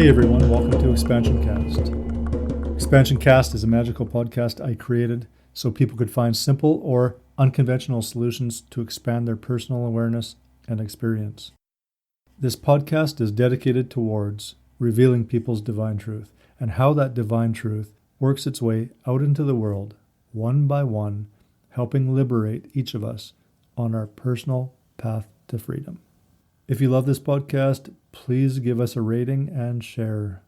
Hey everyone, welcome to Expansion Cast. Expansion Cast is a magical podcast I created so people could find simple or unconventional solutions to expand their personal awareness and experience. This podcast is dedicated towards revealing people's divine truth and how that divine truth works its way out into the world, one by one, helping liberate each of us on our personal path to freedom. If you love this podcast, please give us a rating and share.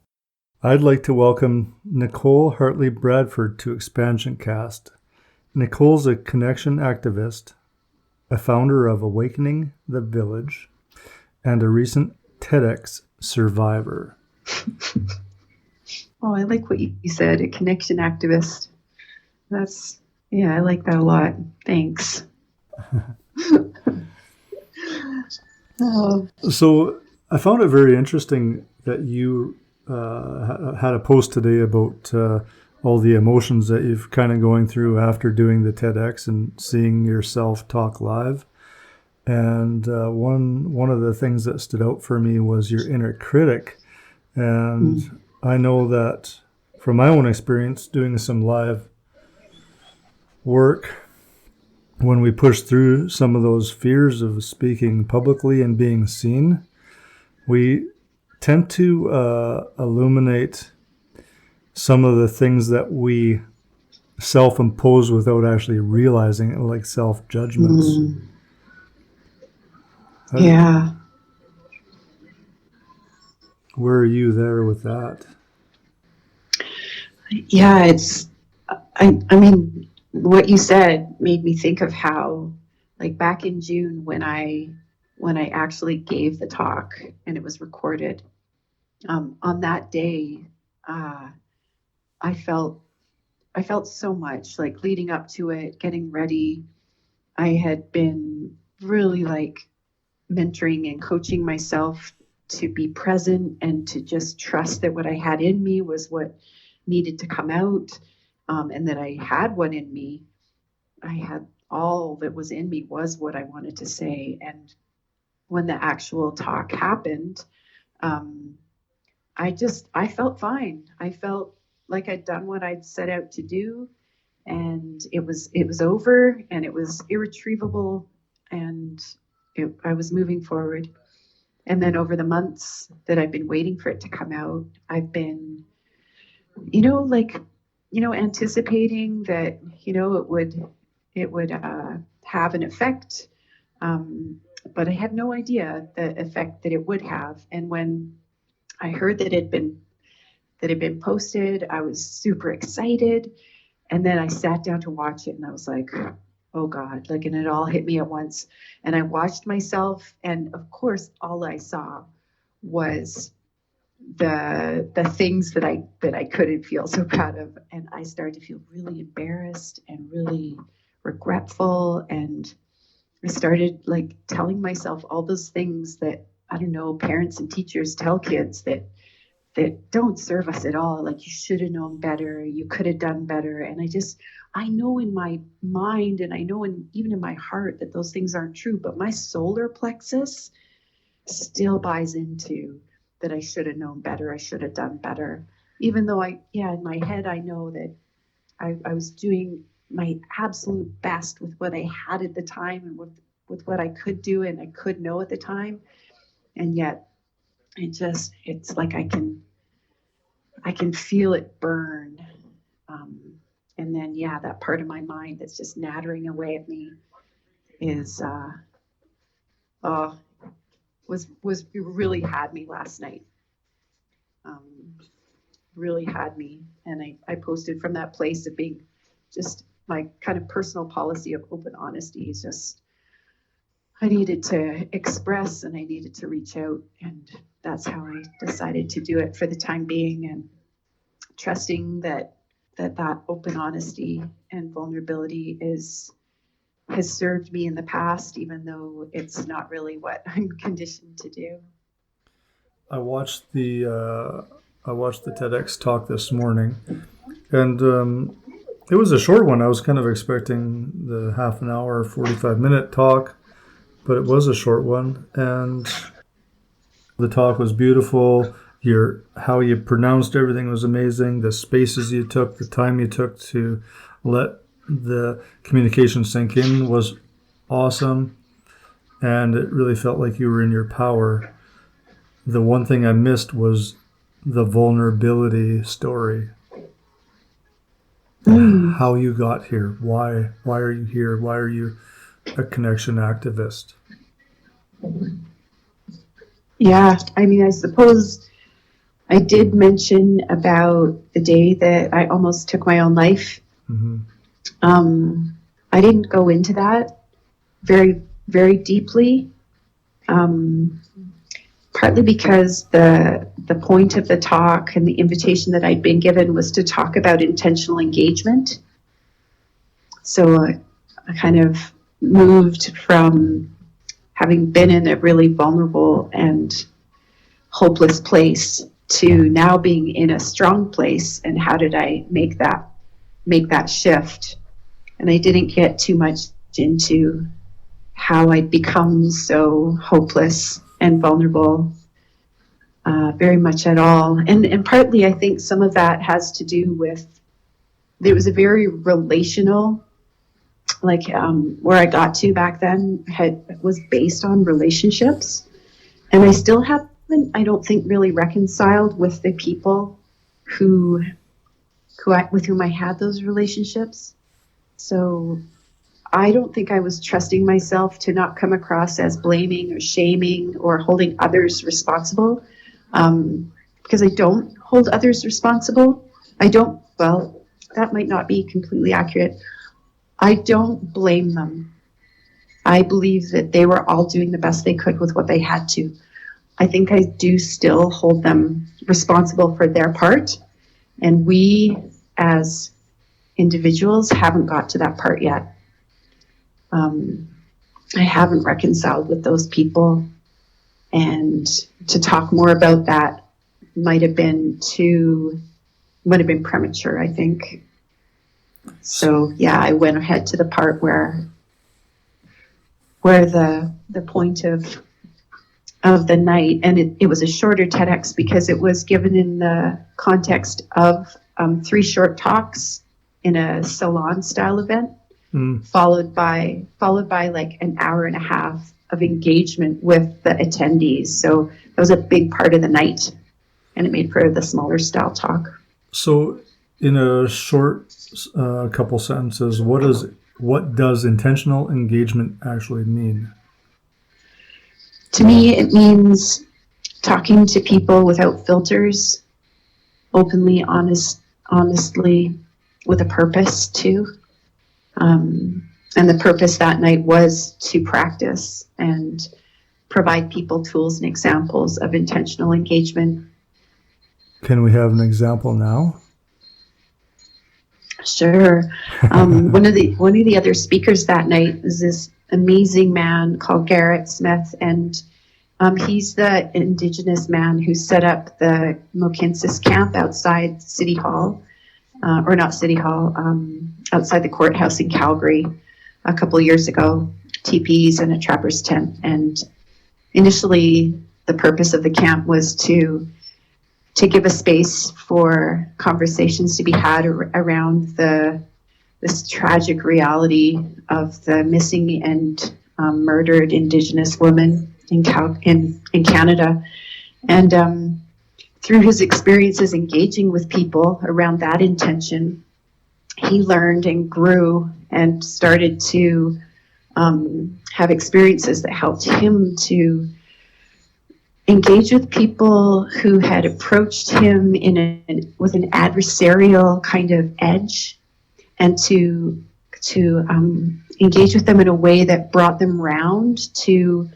I'd like to welcome Nicole Hartley Bradford to Expansion Cast. Nicole's a connection activist, a founder of Awakening the Village, and a recent TEDx survivor. Oh, I like what you said, a connection activist. I like that a lot. Thanks. So I found it very interesting that you had a post today about all the emotions that you've kind of going through after doing the TEDx and seeing yourself talk live. And one of the things that stood out for me was your inner critic. And I know that from my own experience doing some live work, when we push through some of those fears of speaking publicly and being seen, we tend to illuminate some of the things that we self-impose without actually realizing it, like self-judgments. Yeah. Where are you there with that? Yeah, I mean, what you said made me think of how, like back in June when I actually gave the talk and it was recorded, on that day, I felt so much, like leading up to it, getting ready. I had been really like mentoring and coaching myself to be present and to just trust that what I had in me was what needed to come out, and that I had one in me. I had all that was in me was what I wanted to say. And when the actual talk happened, I felt fine. I felt like I'd done what I'd set out to do, and it was over, and it was irretrievable, and I was moving forward. And then over the months that I've been waiting for it to come out, I've been, anticipating that, it would have an effect. But I had no idea the effect that it would have. And when I heard that it had been posted, I was super excited. And then I sat down to watch it and I was like, oh God, and it all hit me at once. And I watched myself, and of course, all I saw was the things that I couldn't feel so proud of. And I started to feel really embarrassed and really regretful. And I started like telling myself all those things that, I don't know, parents and teachers tell kids that don't serve us at all. Like, you should have known better. You could have done better. And I know in my mind, and I know even in my heart, that those things aren't true. But my solar plexus still buys into that I should have known better. I should have done better. Even though in my head, I know that I was doing my absolute best with what I had at the time and with what I could do and I could know at the time. And yet it's like I can feel it burn. And then, that part of my mind that's just nattering away at me is, really had me last night. Really had me. And I posted from that place of being just my kind of personal policy of open honesty is just, I needed to express and I needed to reach out. And that's how I decided to do it for the time being, and trusting that open honesty and vulnerability has served me in the past, even though it's not really what I'm conditioned to do. I watched the TEDx talk this morning, and it was a short one. I was kind of expecting the half an hour, 45-minute talk, but it was a short one, and the talk was beautiful. how you pronounced everything was amazing. The spaces you took, the time you took to let the communication sink in was awesome. And it really felt like you were in your power. The one thing I missed was the vulnerability story. How you got here. Why are you here? Why are you a connection activist? Yeah, I mean, I suppose I did mention about the day that I almost took my own life. Mm-hmm. I didn't go into that very, very deeply, partly because the point of the talk and the invitation that I'd been given was to talk about intentional engagement. So I kind of moved from having been in a really vulnerable and hopeless place to now being in a strong place, and how did I make that shift? And I didn't get too much into how I'd become so hopeless and vulnerable, very much at all. And partly I think some of that has to do with, it was a very relational, like where I got to back then was based on relationships. And I still haven't, I don't think, really reconciled with the people with whom I had those relationships. So I don't think I was trusting myself to not come across as blaming or shaming or holding others responsible, because I don't hold others responsible. Well, that might not be completely accurate. I don't blame them. I believe that they were all doing the best they could with what they had to. I think I do still hold them responsible for their part, and we as individuals haven't got to that part yet. I haven't reconciled with those people, and to talk more about that might have been premature, I think. So yeah, I went ahead to the part where the point of the night, and it was a shorter TEDx because it was given in the context of 3 short talks in a salon style event, followed by like an hour and a half of engagement with the attendees. So that was a big part of the night, and it made for the smaller style talk. So in a short couple sentences, what does intentional engagement actually mean? To me, it means talking to people without filters, openly, honestly, with a purpose too. And the purpose that night was to practice and provide people tools and examples of intentional engagement. Can we have an example now? Sure. One of the other speakers that night is this amazing man called Garrett Smith, and he's the Indigenous man who set up the Mokinsis camp outside City Hall, or not City Hall, outside the courthouse in Calgary a couple of years ago, teepees and a trapper's tent. And initially, the purpose of the camp was to give a space for conversations to be had around this tragic reality of the missing and murdered Indigenous women in Canada. And through his experiences engaging with people around that intention, he learned and grew and started to have experiences that helped him to engage with people who had approached him with an adversarial kind of edge, and to engage with them in a way that brought them round to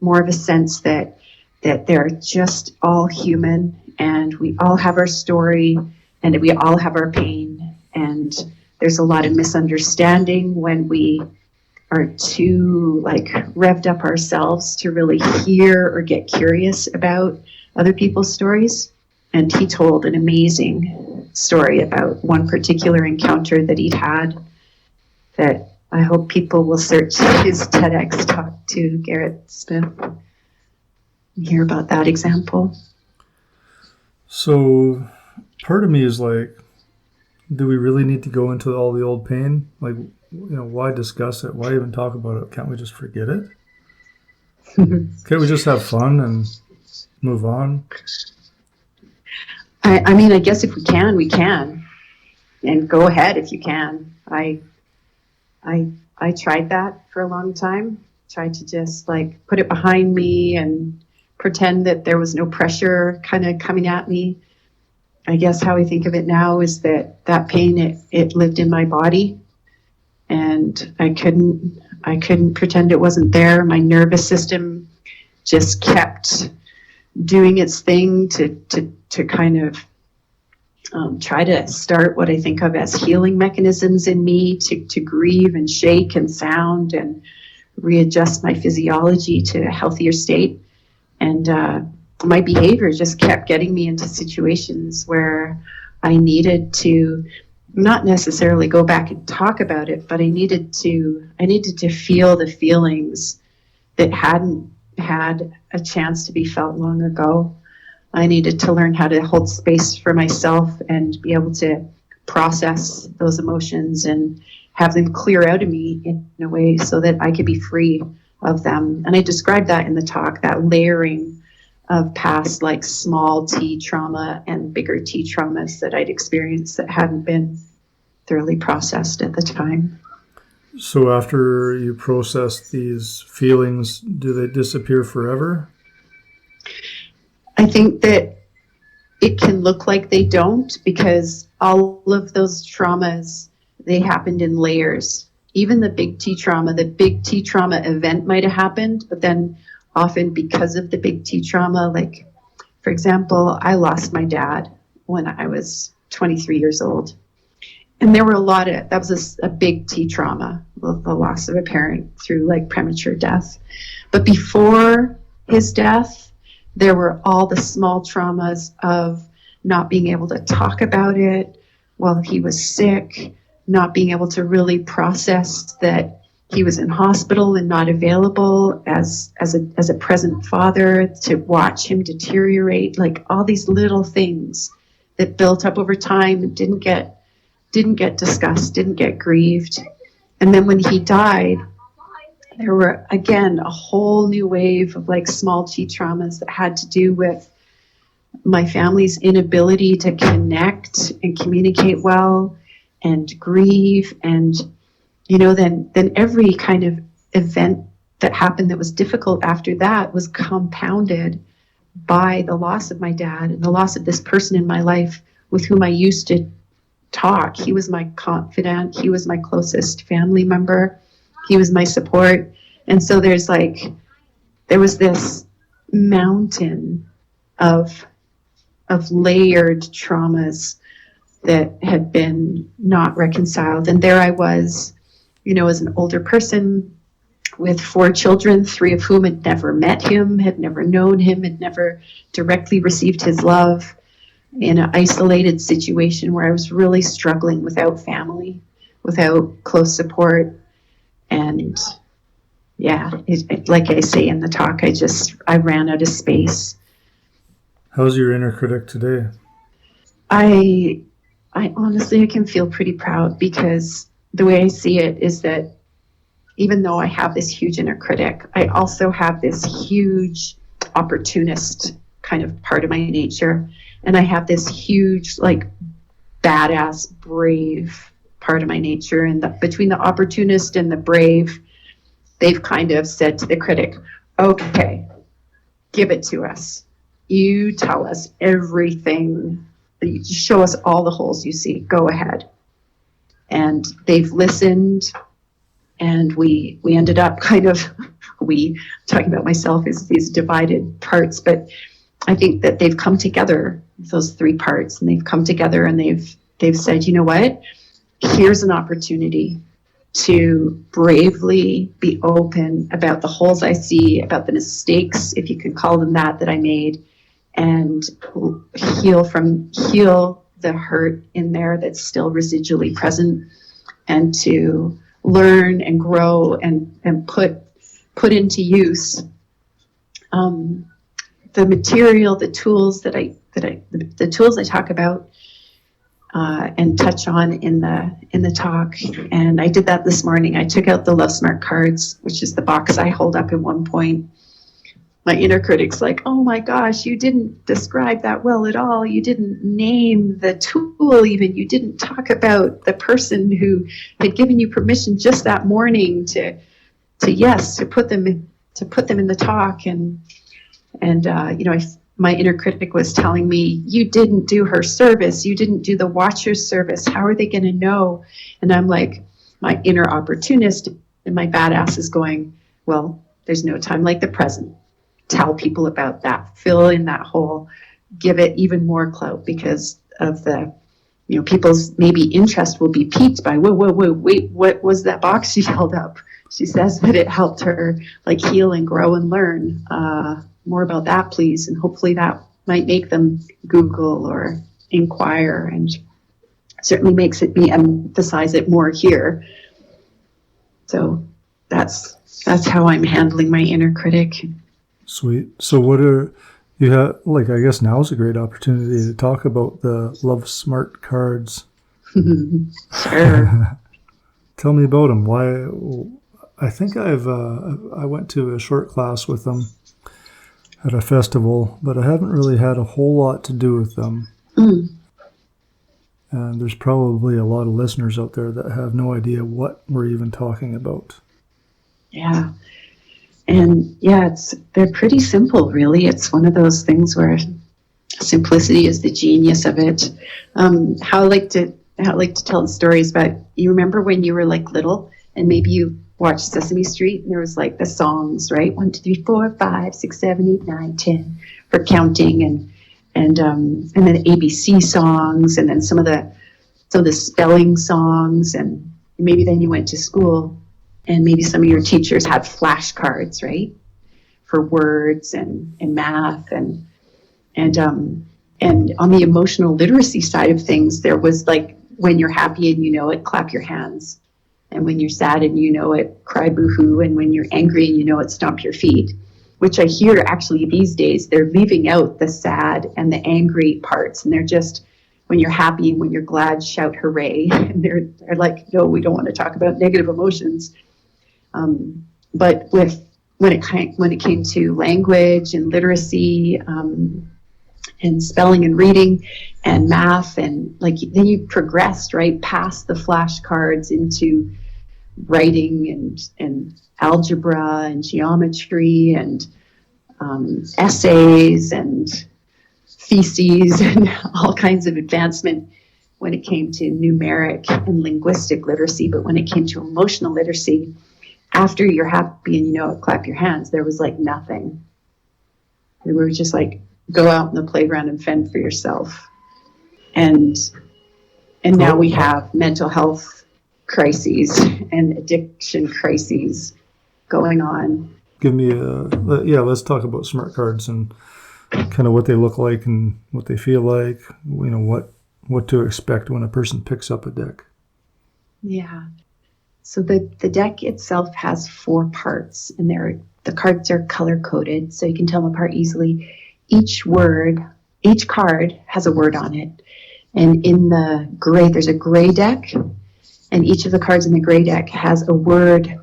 more of a sense that they're just all human, and we all have our story, and we all have our pain, and there's a lot of misunderstanding when we are too revved up ourselves to really hear or get curious about other people's stories. And he told an amazing story about one particular encounter that he'd had, that I hope people will search his TEDx talk to Garrett Smith and hear about that example. So part of me is like, do we really need to go into all the old pain? Like, why discuss it? Why even talk about it? Can't we just forget it? Can't we just have fun and move on? I mean, I guess if we can, we can, and go ahead if you can. I tried that for a long time. Tried to just like put it behind me and pretend that there was no pressure kind of coming at me. I guess how I think of it now is that pain, it lived in my body, and I couldn't pretend it wasn't there. My nervous system just kept doing its thing to kind of try to start what I think of as healing mechanisms in me to grieve and shake and sound and readjust my physiology to a healthier state. And my behavior just kept getting me into situations where I needed to not necessarily go back and talk about it, but I needed to feel the feelings that hadn't had a chance to be felt long ago. I needed to learn how to hold space for myself and be able to process those emotions and have them clear out of me in a way so that I could be free of them. And I described that in the talk, that layering of past like small T trauma and bigger T traumas that I'd experienced that hadn't been thoroughly processed at the time. So after you process these feelings, do they disappear forever? I think that it can look like they don't, because all of those traumas, they happened in layers. Even the big T trauma event might have happened, but then often because of the big T trauma, like, for example, I lost my dad when I was 23 years old. And there were that was a big T trauma, the loss of a parent through like premature death. But before his death, there were all the small traumas of not being able to talk about it while he was sick, not being able to really process that he was in hospital and not available as a present father, to watch him deteriorate, like all these little things that built up over time and didn't get discussed, didn't get grieved. And then when he died, there were, again, a whole new wave of like small T traumas that had to do with my family's inability to connect and communicate well and grieve. And, then every kind of event that happened that was difficult after that was compounded by the loss of my dad and the loss of this person in my life with whom I used to talk. He was my confidant. He was my closest family member. He was my support. And so there was this mountain of layered traumas that had been not reconciled. And there I was, as an older person with 4 children, 3 of whom had never met him, had never known him, had never directly received his love, in an isolated situation where I was really struggling without family, without close support. And yeah, like I say in the talk, I ran out of space. How's your inner critic today? I honestly, I can feel pretty proud, because the way I see it is that even though I have this huge inner critic, I also have this huge opportunist kind of part of my nature. And I have this huge, like, badass, brave part of my nature. And between the opportunist and the brave, they've kind of said to the critic, okay, give it to us. You tell us everything. You show us all the holes you see. Go ahead. And they've listened. And we ended up kind of, talking about myself as these divided parts, but I think that they've come together, those 3 parts, and they've come together and they've said, you know what, here's an opportunity to bravely be open about the holes I see, about the mistakes, if you can call them that I made, and heal the hurt in there that's still residually present, and to learn and grow and put into use the material, the tools that the tools I talk about and touch on in the talk. And I did that this morning. I took out the Love Smart cards, which is the box I hold up at one point. My inner critic's like, oh my gosh, you didn't describe that well at all. You didn't name the tool even. You didn't talk about the person who had given you permission just that morning to put them in the talk. And my inner critic was telling me, you didn't do her service. You didn't do the watcher's service. How are they going to know? And I'm like, my inner opportunist and my badass is going, well, there's no time like the present. Tell people about that. Fill in that hole. Give it even more clout because of the, people's maybe interest will be piqued by, whoa, wait, what was that box she held up? She says that it helped her heal and grow and learn. More about that, please. And hopefully that might make them Google or inquire, and certainly makes me emphasize it more here. So that's how I'm handling my inner critic. Sweet. So what are you have? I guess now is a great opportunity to talk about the Love Smart cards. Sure. Tell me about them. Why? I think I went to a short class with them at a festival, but I haven't really had a whole lot to do with them. Mm. And there's probably a lot of listeners out there that have no idea what we're even talking about. Yeah. And they're pretty simple, really. It's one of those things where simplicity is the genius of it. How I like to tell the stories about, you remember when you were little and maybe you watched Sesame Street and there was the songs, right? 1, 2, 3, 4, 5, 6, 7, 8, 9, 10 for counting, and then ABC songs, and then some of the spelling songs, and maybe then you went to school and maybe some of your teachers had flashcards, right? For words and math and on the emotional literacy side of things, there was when you're happy and you know it, clap your hands. And when you're sad and you know it, cry boo-hoo. And when you're angry and you know it, stomp your feet. Which I hear actually these days, they're leaving out the sad and the angry parts. And they're just, when you're happy and when you're glad, shout hooray. And they're like, no, we don't want to talk about negative emotions. But when it came to language and literacy, and spelling and reading and math, and then you progressed right past the flashcards into writing and algebra and geometry and essays and theses and all kinds of advancement when it came to numeric and linguistic literacy. But when it came to emotional literacy, after you're happy and you know it, clap your hands, there was nothing. We were just go out in the playground and fend for yourself. And now we have mental health crises and addiction crises going on. Give me let's talk about smart cards and kind of what they look like and what they feel like, what to expect when a person picks up a deck. Yeah. So the deck itself has 4 parts, and the cards are color coded, so you can tell them apart easily. Each card has a word on it. And in the gray, there's a gray deck, and each of the cards in the gray deck has a word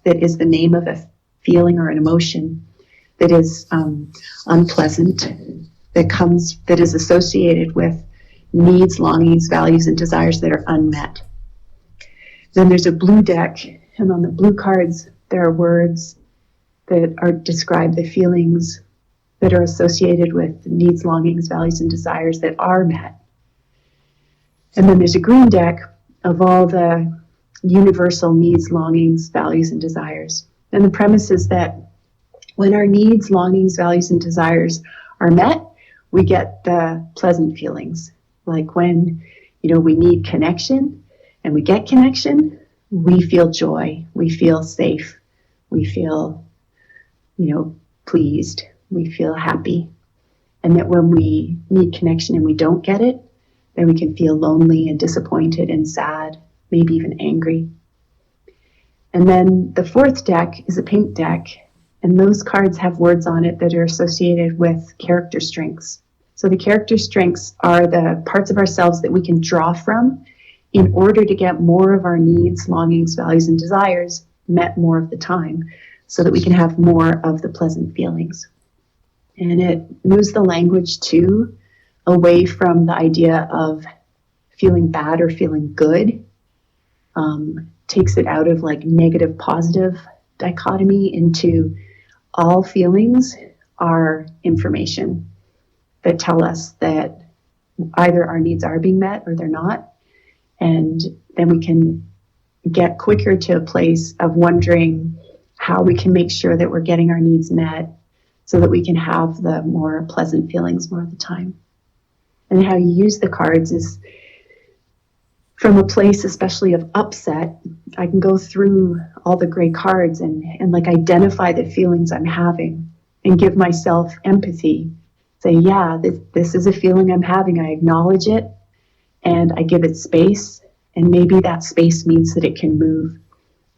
that is the name of a feeling or an emotion that is unpleasant, that is associated with needs, longings, values, and desires that are unmet. Then there's a blue deck, and on the blue cards, there are words that describe the feelings that are associated with needs, longings, values, and desires that are met. And then there's a green deck of all the universal needs, longings, values, and desires. And the premise is that when our needs, longings, values, and desires are met, we get the pleasant feelings. Like when, we need connection and we get connection, we feel joy, we feel safe, we feel, pleased, we feel happy. And that when we need connection and we don't get it, then we can feel lonely and disappointed and sad, maybe even angry. And then the 4th deck is a pink deck, and those cards have words on it that are associated with character strengths. So the character strengths are the parts of ourselves that we can draw from in order to get more of our needs, longings, values, and desires met more of the time, so that we can have more of the pleasant feelings. And it moves the language too away from the idea of feeling bad or feeling good, takes it out of like negative positive dichotomy into all feelings are information that tell us that either our needs are being met or they're not. And then we can get quicker to a place of wondering how we can make sure that we're getting our needs met so that we can have the more pleasant feelings more of the time. And how you use the cards is from a place especially of upset. I can go through all the gray cards and like identify the feelings I'm having and give myself empathy. Say, yeah, this is a feeling I'm having. I acknowledge it and I give it space. And maybe that space means that it can move.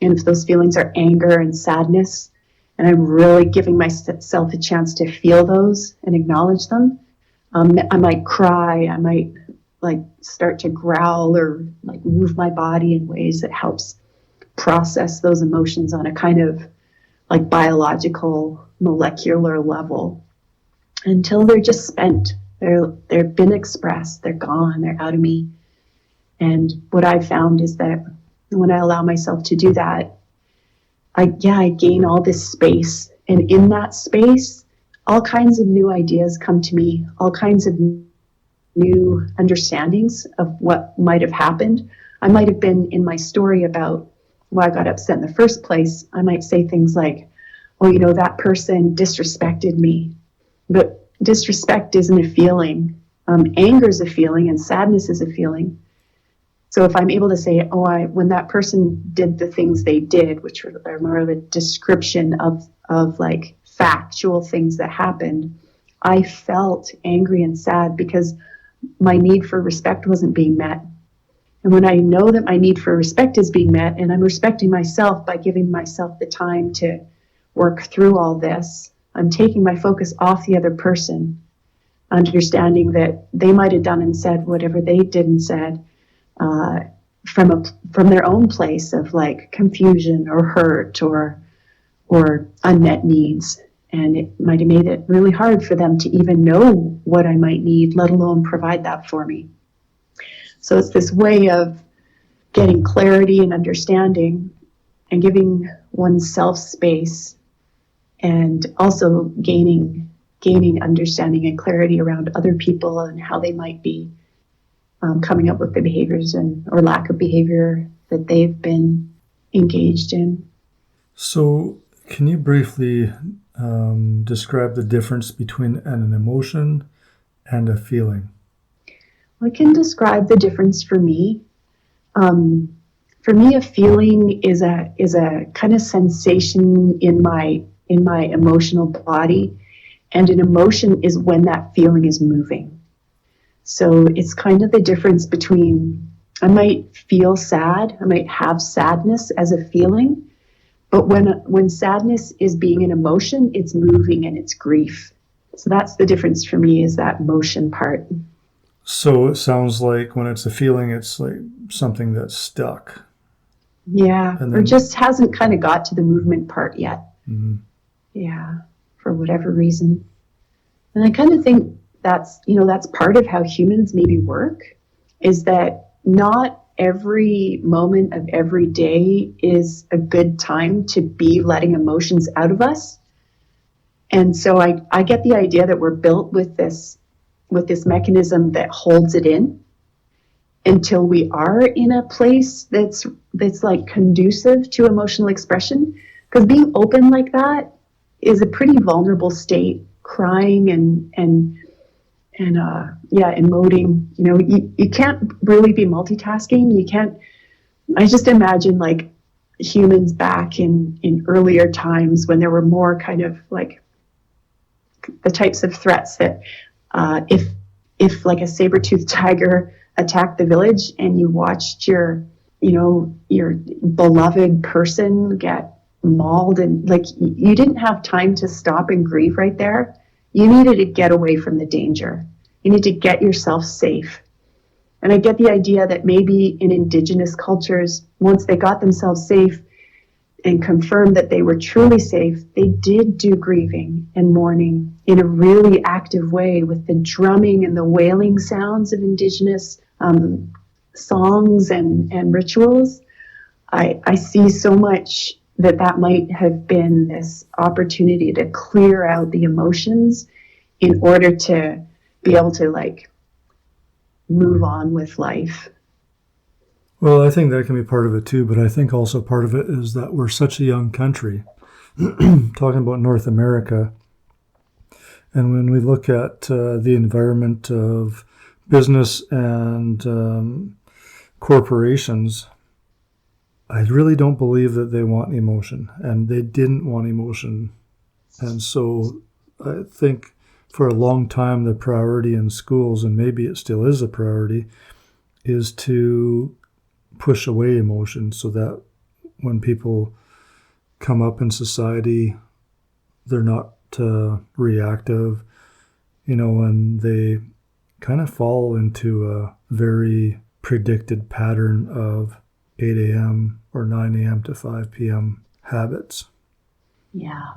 And if those feelings are anger and sadness, and I'm really giving myself a chance to feel those and acknowledge them, I might cry, I might like start to growl or like move my body in ways that helps process those emotions on a kind of like biological molecular level until they're just spent. They've been expressed, they're gone, they're out of me. And what I've found is that when I allow myself to do that, I gain all this space. And in that space, all kinds of new ideas come to me, all kinds of new understandings of what might have happened. I might have been in my story about why I got upset in the first place. I might say things like, oh, that person disrespected me. But disrespect isn't a feeling. Anger is a feeling and sadness is a feeling. So if I'm able to say, when that person did the things they did, which are more of a description of like factual things that happened, I felt angry and sad because my need for respect wasn't being met. And when I know that my need for respect is being met, and I'm respecting myself by giving myself the time to work through all this, I'm taking my focus off the other person, understanding that they might have done and said whatever they did and said from their own place of like confusion or hurt or unmet needs. And it might have made it really hard for them to even know what I might need, let alone provide that for me. So it's this way of getting clarity and understanding and giving oneself space and also gaining understanding and clarity around other people and how they might be coming up with the behaviors or lack of behavior that they've been engaged in. So can you briefly describe the difference between an emotion and a feeling? I can describe the difference for me. For me, a feeling is a kind of sensation in my emotional body, and an emotion is when that feeling is moving. So it's kind of the difference between, I might feel sad, I might have sadness as a feeling, but when sadness is being an emotion, it's moving and it's grief. So that's the difference for me, is that motion part. So it sounds like when it's a feeling, it's like something that's stuck. Yeah, or just hasn't kind of got to the movement part yet. Mm-hmm. Yeah, for whatever reason. And I kind of think that's part of how humans maybe work, is that not every moment of every day is a good time to be letting emotions out of us. And so I get the idea that we're built with this mechanism that holds it in until we are in a place that's like conducive to emotional expression. Because being open like that is a pretty vulnerable state. Crying and emoting. You can't really be multitasking. You can't. I just imagine like humans back in earlier times when there were more kind of like the types of threats that if like a saber-toothed tiger attacked the village and you watched your beloved person get mauled, and like you didn't have time to stop and grieve right there. You needed to get away from the danger. You need to get yourself safe. And I get the idea that maybe in Indigenous cultures, once they got themselves safe and confirmed that they were truly safe, they did do grieving and mourning in a really active way with the drumming and the wailing sounds of Indigenous songs and rituals. I see so much that might have been this opportunity to clear out the emotions in order to be able to like move on with life. Well, I think that can be part of it too, but I think also part of it is that we're such a young country, talking about North America. And when we look at the environment of business and corporations, I really don't believe that they want emotion, and they didn't want emotion. And so I think for a long time, the priority in schools, and maybe it still is a priority, is to push away emotion so that when people come up in society, they're not reactive, and they kind of fall into a very predicted pattern of 8 a.m. or 9 a.m. to 5 p.m. habits. Yeah.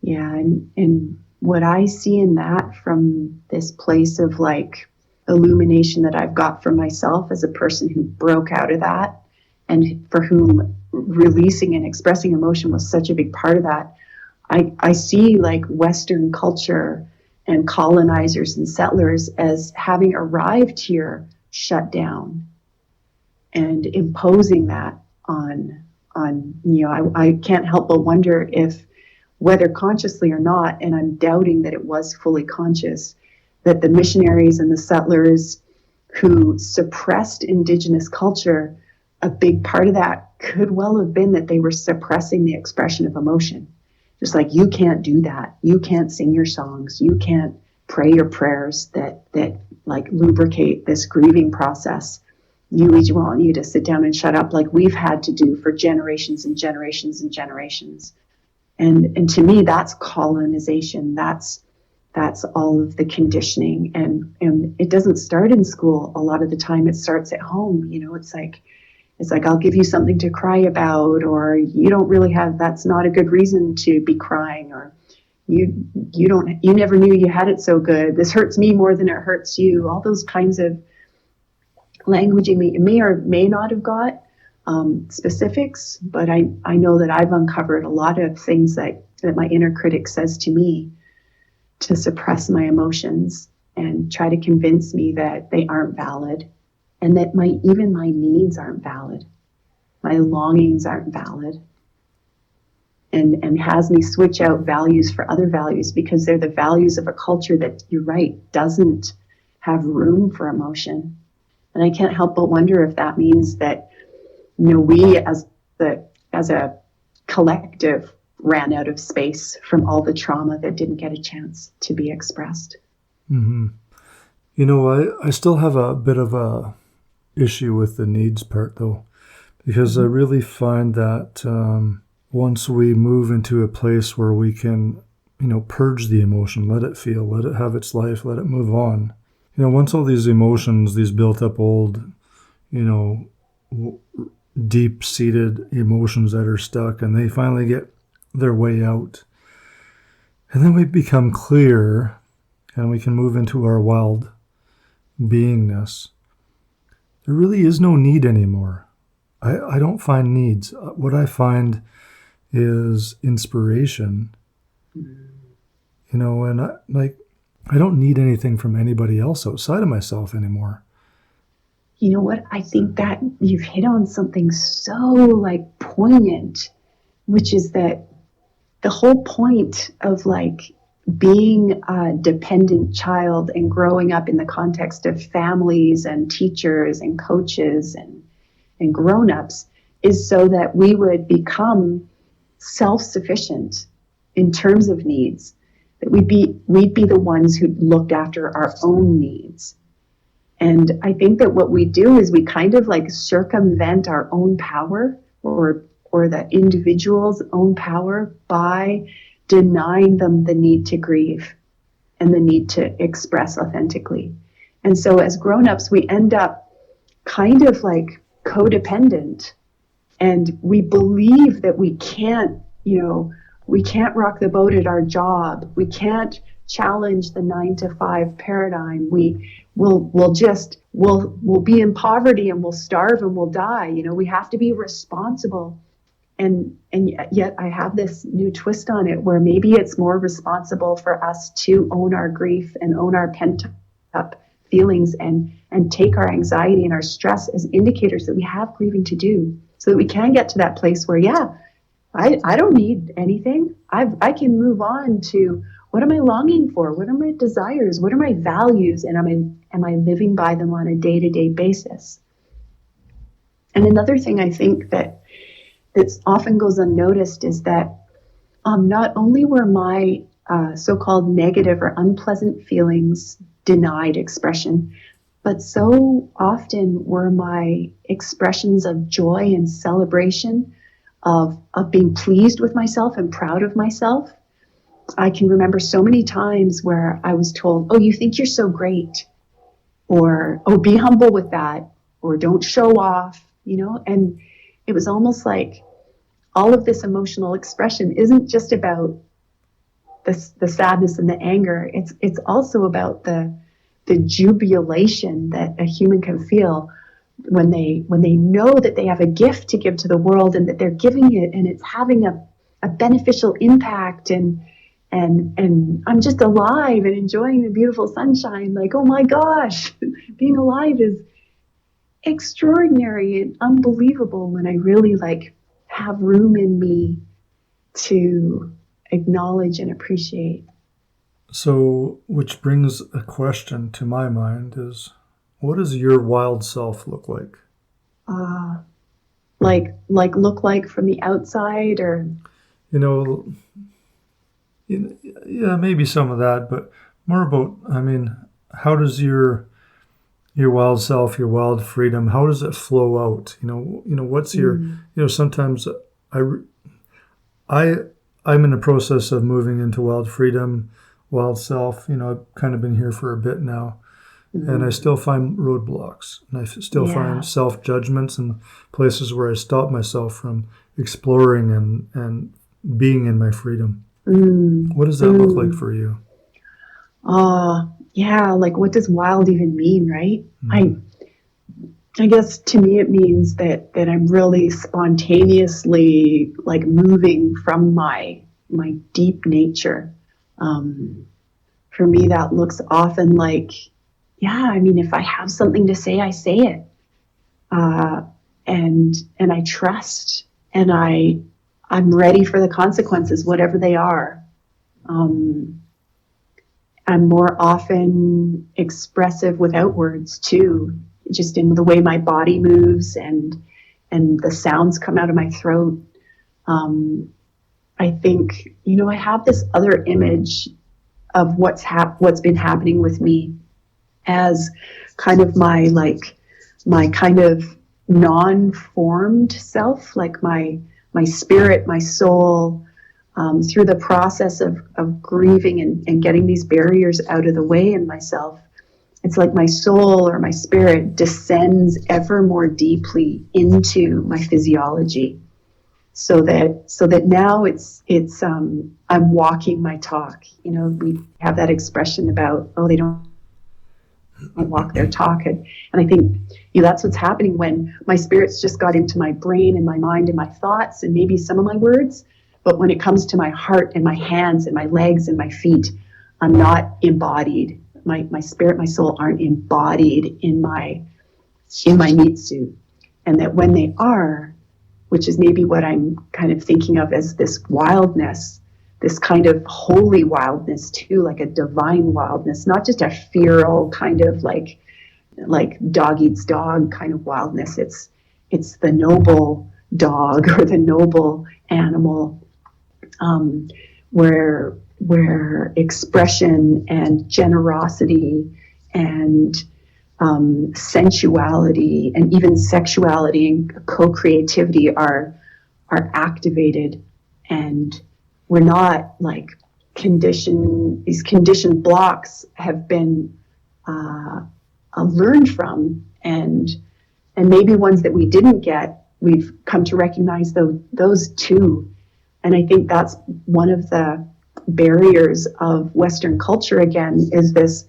And what I see in that from this place of like illumination that I've got for myself as a person who broke out of that, and for whom releasing and expressing emotion was such a big part of that, I see like Western culture and colonizers and settlers as having arrived here shut down and imposing that on I can't help but wonder if, whether consciously or not, and I'm doubting that it was fully conscious, that the missionaries and the settlers who suppressed Indigenous culture, a big part of that could well have been that they were suppressing the expression of emotion. Just like, you can't do that. You can't sing your songs. You can't pray your prayers that like lubricate this grieving process. We want you to sit down and shut up, like we've had to do for generations and generations and generations. And to me, that's colonization. That's all of the conditioning. And it doesn't start in school. A lot of the time it starts at home. It's like, I'll give you something to cry about, or you don't really have, that's not a good reason to be crying, or you never knew you had it so good. This hurts me more than it hurts you. All those kinds of language may or may not have got specifics, but I know that I've uncovered a lot of things that my inner critic says to me to suppress my emotions and try to convince me that they aren't valid, and that even my needs aren't valid, my longings aren't valid, and has me switch out values for other values because they're the values of a culture that, you're right, doesn't have room for emotion. And I can't help but wonder if that means that, we as a collective ran out of space from all the trauma that didn't get a chance to be expressed. Mm-hmm. I still have a bit of a issue with the needs part, though, because I really find that once we move into a place where we can, purge the emotion, let it feel, let it have its life, let it move on. Once all these emotions, these built up old, deep-seated emotions that are stuck, and they finally get their way out, and then we become clear and we can move into our wild beingness, there really is no need anymore. I don't find needs. What I find is inspiration, and I don't need anything from anybody else outside of myself anymore. You know what? I think that you've hit on something so poignant, which is that the whole point of being a dependent child and growing up in the context of families and teachers and coaches and grown-ups is so that we would become self-sufficient in terms of needs, that we'd be the ones who looked after our own needs. And I think that what we do is we kind of circumvent our own power or the individual's own power by denying them the need to grieve and the need to express authentically. And so as grown-ups, we end up kind of like codependent, and we believe that we can't rock the boat at our job. We can't challenge the 9 to 5 paradigm. We'll be in poverty and we'll starve and we'll die. We have to be responsible. And yet I have this new twist on it where maybe it's more responsible for us to own our grief and own our pent up feelings and take our anxiety and our stress as indicators that we have grieving to do, so that we can get to that place where, I don't need anything. I can move on to, what am I longing for? What are my desires? What are my values? And am I living by them on a day-to-day basis? And another thing I think that often goes unnoticed is that not only were my so-called negative or unpleasant feelings denied expression, but so often were my expressions of joy and celebration, of being pleased with myself and proud of myself. I can remember so many times where I was told, oh, you think you're so great, or, oh, be humble with that, or don't show off, and it was almost like all of this emotional expression isn't just about the sadness and the anger. It's also about the jubilation that a human can feel when they know that they have a gift to give to the world, and that they're giving it and it's having a beneficial impact, and I'm just alive and enjoying the beautiful sunshine. Like, oh my gosh, being alive is extraordinary and unbelievable when I really have room in me to acknowledge and appreciate. So, which brings a question to my mind is, what does your wild self look like? Look like from the outside, or? Yeah, maybe some of that, but more about, how does your wild self, your wild freedom, how does it flow out? What's your, sometimes I'm in the process of moving into wild freedom, wild self. I've kind of been here for a bit now, and I still find roadblocks, and I still find self-judgments and places where I stop myself from exploring and being in my freedom. What does that look like for you? What does wild even mean, right? I guess to me it means that I'm really spontaneously moving from my deep nature. For me, that looks often like, if I have something to say, I say it, and I trust, and I'm ready for the consequences, whatever they are. I'm more often expressive without words too, just in the way my body moves and the sounds come out of my throat. I think, I have this other image of what's been happening with me as kind of my kind of non-formed self, like my spirit, my soul, through the process of grieving and getting these barriers out of the way in myself. It's like my soul or my spirit descends ever more deeply into my physiology, so that now it's I'm walking my talk. We have that expression about, oh, they don't walk their talk, and I think that's what's happening when my spirit's just got into my brain and my mind and my thoughts and maybe some of my words, but when it comes to my heart and my hands and my legs and my feet, I'm not embodied. My spirit, my soul aren't embodied in my meat suit, and that when they are, which is maybe what I'm kind of thinking of as this wildness, this kind of holy wildness too, like a divine wildness, not just a feral kind of like dog eats dog kind of wildness. It's the noble dog or the noble animal, where expression and generosity and sensuality and even sexuality and co-creativity are activated, and we're not these conditioned blocks have been learned from, and maybe ones that we didn't get, we've come to recognize those too. And I think that's one of the barriers of Western culture again, is this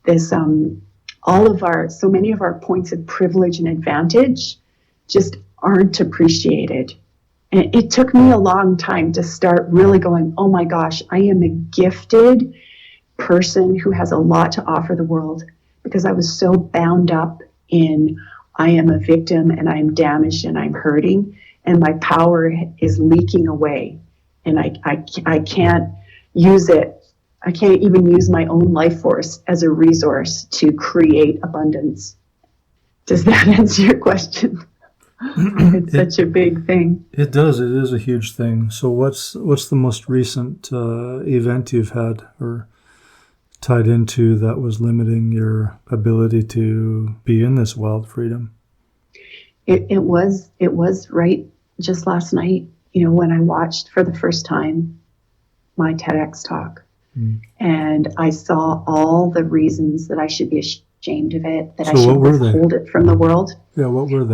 so many of our points of privilege and advantage just aren't appreciated. And it took me a long time to start really going, oh my gosh, I am a gifted person who has a lot to offer the world, because I was so bound up in I am a victim and I'm damaged and I'm hurting and my power is leaking away, and I can't use it. I can't even use my own life force as a resource to create abundance. Does that answer your question? It's such a big thing. It does. It is a huge thing. So what's the most recent event you've had or tied into that was limiting your ability to be in this wild freedom? It was right just last night, when I watched for the first time my TEDx talk. And I saw all the reasons that I should be ashamed of it, that I should withhold it from the world. Yeah, what were they?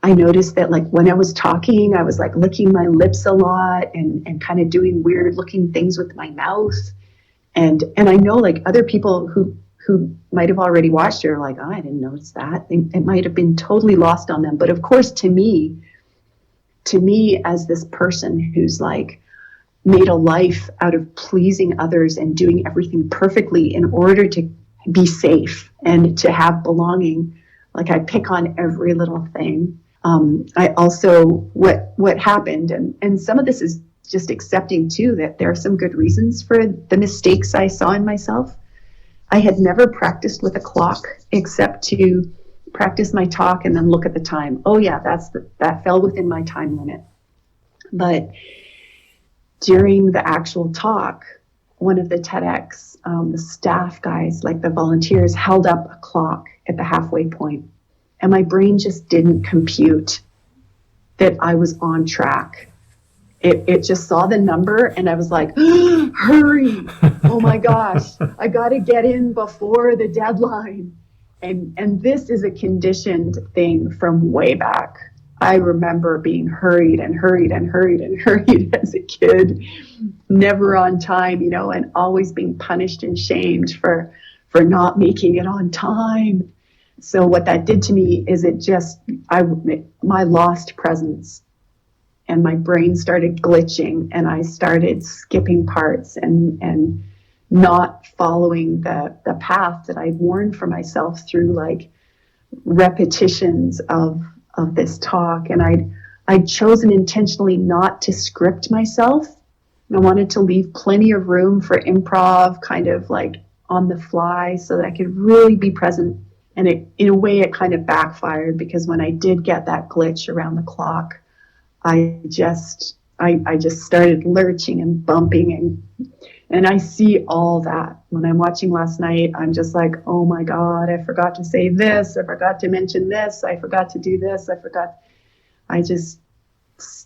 I noticed that like when I was talking, I was like licking my lips a lot and kind of doing weird looking things with my mouth. And I know like other people who might have already watched it are like, oh, I didn't notice that. It might have been totally lost on them. But of course, to me as this person who's like, made a life out of pleasing others and doing everything perfectly in order to be safe and to have belonging. Like I pick on every little thing. I also, what happened, and some of this is just accepting too, that there are some good reasons for the mistakes I saw in myself. I had never practiced with a clock except to practice my talk and then look at the time. Oh yeah, that fell within my time limit. But during the actual talk, one of the TEDx, the staff guys, like the volunteers, held up a clock at the halfway point, and my brain just didn't compute that I was on track. It just saw the number, and I was like, hurry, oh my gosh, I got to get in before the deadline. And this is a conditioned thing from way back. I remember being hurried as a kid, never on time, and always being punished and shamed for not making it on time. So what that did to me is my lost presence, and my brain started glitching, and I started skipping parts and not following the path that I'd worn for myself through like repetitions of this talk. And I'd chosen intentionally not to script myself. I wanted to leave plenty of room for improv, kind of like on the fly, so that I could really be present. And in a way, it kind of backfired, because when I did get that glitch around the clock, I just started lurching and bumping, and I see all that. When I'm watching last night, I'm just like, oh my God, I forgot to say this. I forgot to mention this. I forgot to do this. I just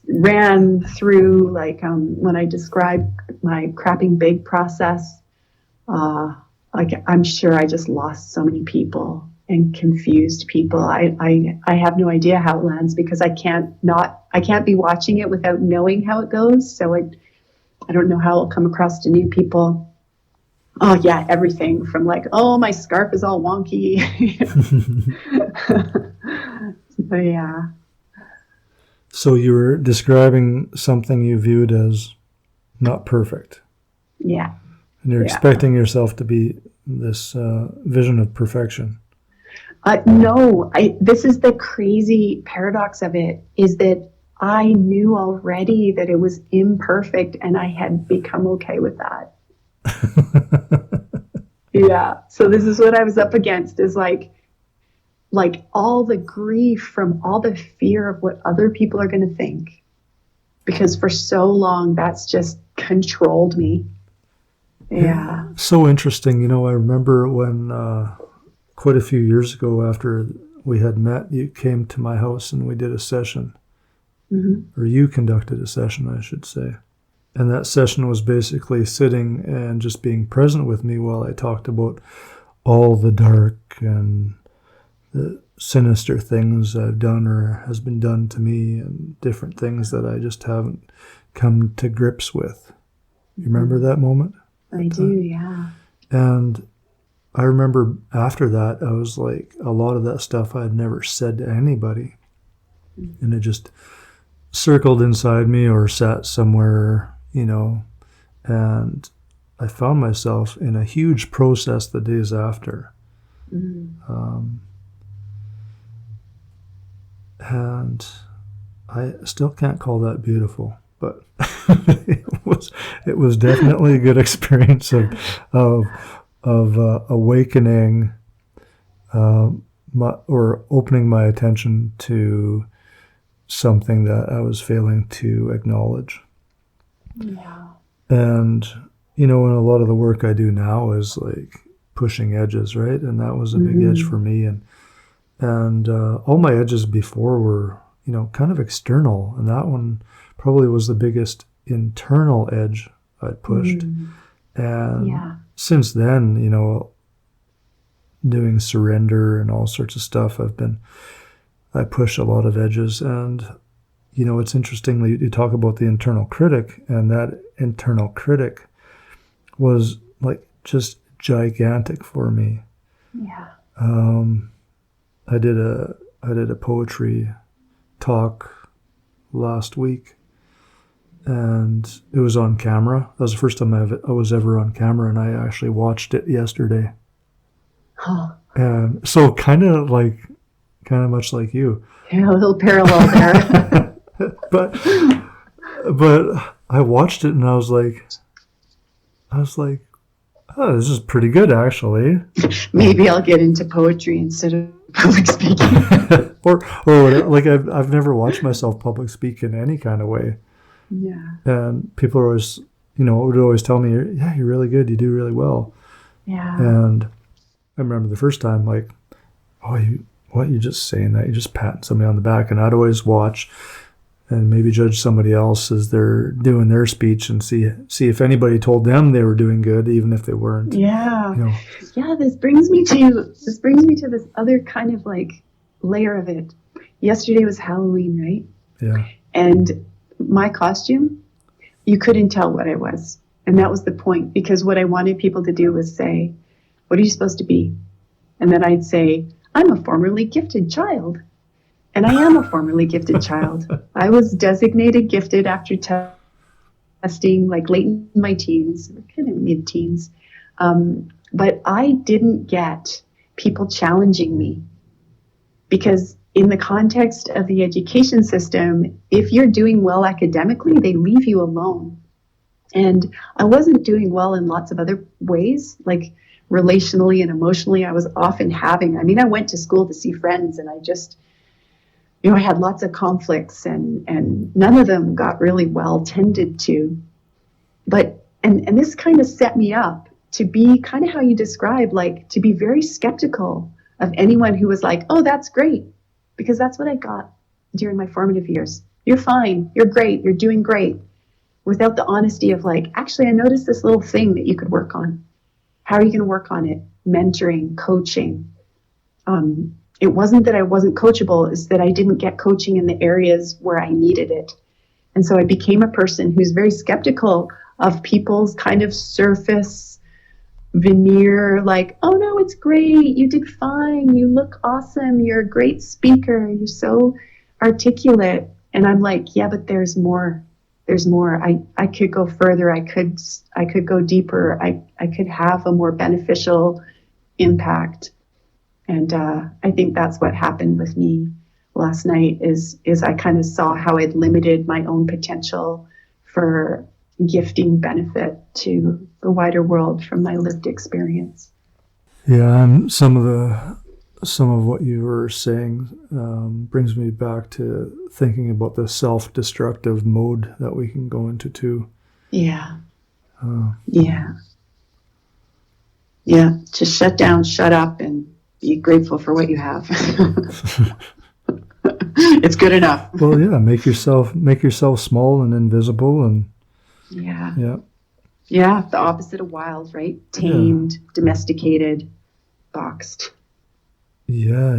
ran through, like when I described my crapping big process, like I'm sure I just lost so many people and confused people. I have no idea how it lands, because I can't be watching it without knowing how it goes. So I don't know how it'll come across to new people. Oh yeah, everything from like, oh, my scarf is all wonky. But yeah. So you were describing something you viewed as not perfect. Yeah. And you're expecting yourself to be this vision of perfection. No, this is the crazy paradox of it, is that I knew already that it was imperfect, and I had become okay with that. Yeah. So this is what I was up against, is like all the grief from all the fear of what other people are going to think, because for so long that's just controlled me. Yeah. So interesting. I remember when quite a few years ago, after we had met, you came to my house and we did a session. Mm-hmm. Or you conducted a session, I should say. And that session was basically sitting and just being present with me while I talked about all the dark and the sinister things I've done or has been done to me, and different things that I just haven't come to grips with. You remember that moment? I do, yeah. And I remember after that, I was like, a lot of that stuff I had never said to anybody. And it just circled inside me or sat somewhere, and I found myself in a huge process the days after. And I still can't call that beautiful, but it was definitely a good experience of awakening, or opening my attention to something that I was failing to acknowledge. Yeah. And and a lot of the work I do now is like pushing edges, right? And that was a big edge for me. And all my edges before were, kind of external. And that one probably was the biggest internal edge I'd pushed. And since then, doing surrender and all sorts of stuff, I push a lot of edges. And, it's interesting, you talk about the internal critic, and that internal critic was like just gigantic for me. Yeah. I did a poetry talk last week, and it was on camera. That was the first time I was ever on camera, and I actually watched it yesterday. Huh. And so kind of much like you. Yeah, a little parallel there. but I watched it and I was like, oh, this is pretty good actually. Maybe I'll get into poetry instead of public speaking. or whatever. Like I've never watched myself public speak in any kind of way. Yeah. And people are always, would always tell me, yeah, you're really good. You do really well. Yeah. And I remember the first time, like, oh, you're just saying that. You're just patting somebody on the back. And I'd always watch and maybe judge somebody else as they're doing their speech and see if anybody told them they were doing good, even if they weren't. Yeah. Yeah, this brings me to this other kind of like layer of it. Yesterday was Halloween, right? Yeah. And my costume, you couldn't tell what I was. And that was the point, because what I wanted people to do was say, what are you supposed to be? And then I'd say, I'm a formerly gifted child. And I am a formerly gifted child. I was designated gifted after testing, like late in my teens, kind of mid-teens. But I didn't get people challenging me, because in the context of the education system, if you're doing well academically, they leave you alone. And I wasn't doing well in lots of other ways, like relationally and emotionally. I was often I went to school to see friends, and I just, I had lots of conflicts, and none of them got really well tended to. But, and this kind of set me up to be kind of how you describe, like to be very skeptical of anyone who was like, oh, that's great. Because that's what I got during my formative years. You're fine. You're great. You're doing great. Without the honesty of like, actually, I noticed this little thing that you could work on. How are you going to work on it? Mentoring, coaching. It wasn't that I wasn't coachable. It's that I didn't get coaching in the areas where I needed it. And so I became a person who's very skeptical of people's kind of surface veneer, like, oh no, it's great, you did fine, you look awesome, you're a great speaker, you're so articulate. And I'm like, yeah, but there's more. I could go further. I could go deeper. I could have a more beneficial impact. And I think that's what happened with me last night is I kind of saw how I'd limited my own potential for gifting benefit to the wider world from my lived experience. Yeah, and some of what you were saying brings me back to thinking about the self-destructive mode that we can go into too. Yeah. Yeah. Just shut down, shut up, and be grateful for what you have. It's good enough. Well, yeah, make yourself small and invisible, and yeah, the opposite of wild, right? Tamed, domesticated. boxed. Yeah.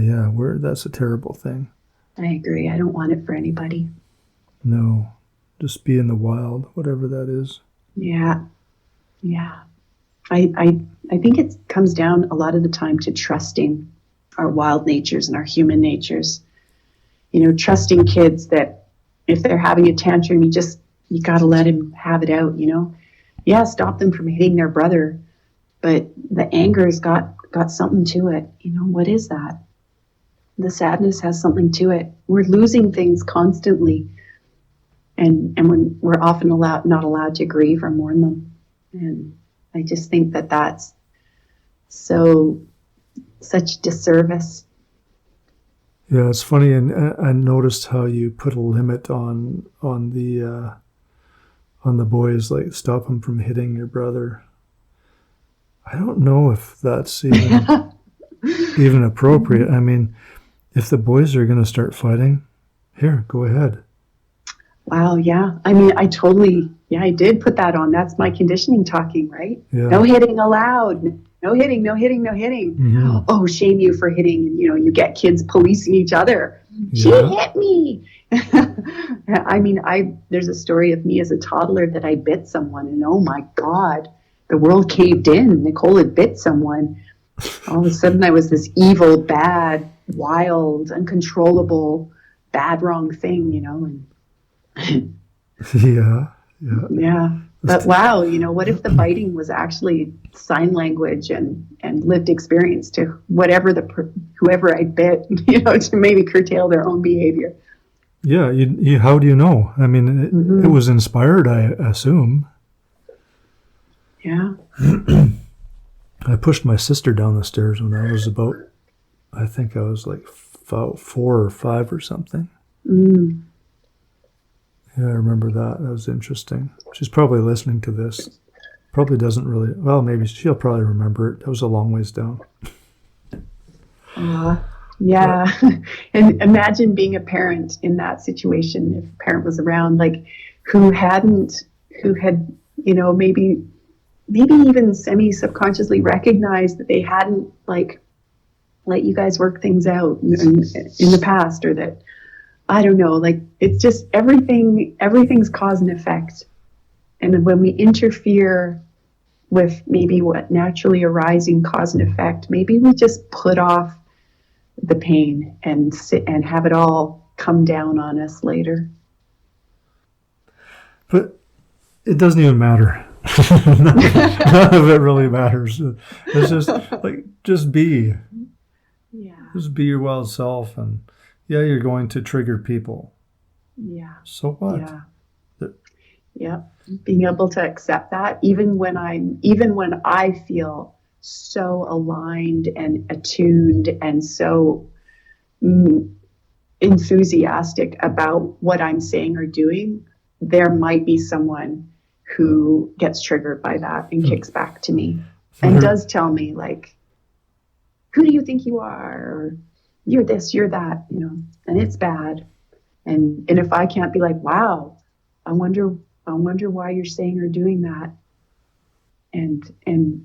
That's a terrible thing. I agree. I don't want it for anybody. No, just be in the wild, whatever that is. Yeah. I think it comes down a lot of the time to trusting our wild natures and our human natures. Trusting kids that if they're having a tantrum, you got to let him have it out, Yeah, stop them from hitting their brother, but the anger's got something to it. What is that? The sadness has something to it. We're losing things constantly, and when we're often not allowed to grieve or mourn them. And I just think that that's such disservice. Yeah, it's funny, and I noticed how you put a limit on the boys, like stop them from hitting your brother. I don't know if that's even appropriate. I mean, if the boys are going to start fighting, here, go ahead. Wow, yeah. I mean, I did put that on. That's my conditioning talking, right? Yeah. No hitting allowed. No hitting. Mm-hmm. Oh, shame you for hitting. And, you get kids policing each other. Yeah. She hit me. I mean, there's a story of me as a toddler that I bit someone, and oh my God, the world caved in. Nicole had bit someone. All of a sudden, I was this evil, bad, wild, uncontrollable, bad, wrong thing, and Yeah. But wow, what if the biting was actually sign language and lived experience to whoever I bit, to maybe curtail their own behavior. Yeah, you how do you know? I mean, it was inspired, I assume. Yeah. I pushed my sister down the stairs when I was I think I was like 4 or 5 or something. Mm. Yeah, I remember that. That was interesting. She's probably listening to this. Probably doesn't really... Well, maybe she'll probably remember it. That was a long ways down. Yeah. And imagine being a parent in that situation, if a parent was around, like, who had, maybe even semi-subconsciously recognized that they hadn't, like, let you guys work things out in the past, or that... I don't know, like, it's just everything's cause and effect. And when we interfere with maybe what naturally arising cause and effect, maybe we just put off the pain and sit and have it all come down on us later. But it doesn't even matter. None of it really matters. It's just like, just be. Yeah. Just be your wild self, and yeah, you're going to trigger people. Yeah. So what? Yeah. Being able to accept that, even when I feel so aligned and attuned and so enthusiastic about what I'm saying or doing, there might be someone who gets triggered by that and kicks back to me and does tell me, like, who do you think you are? Or, you're this, you're that, and it's bad. And if I can't be like, wow, I wonder why you're saying or doing that. And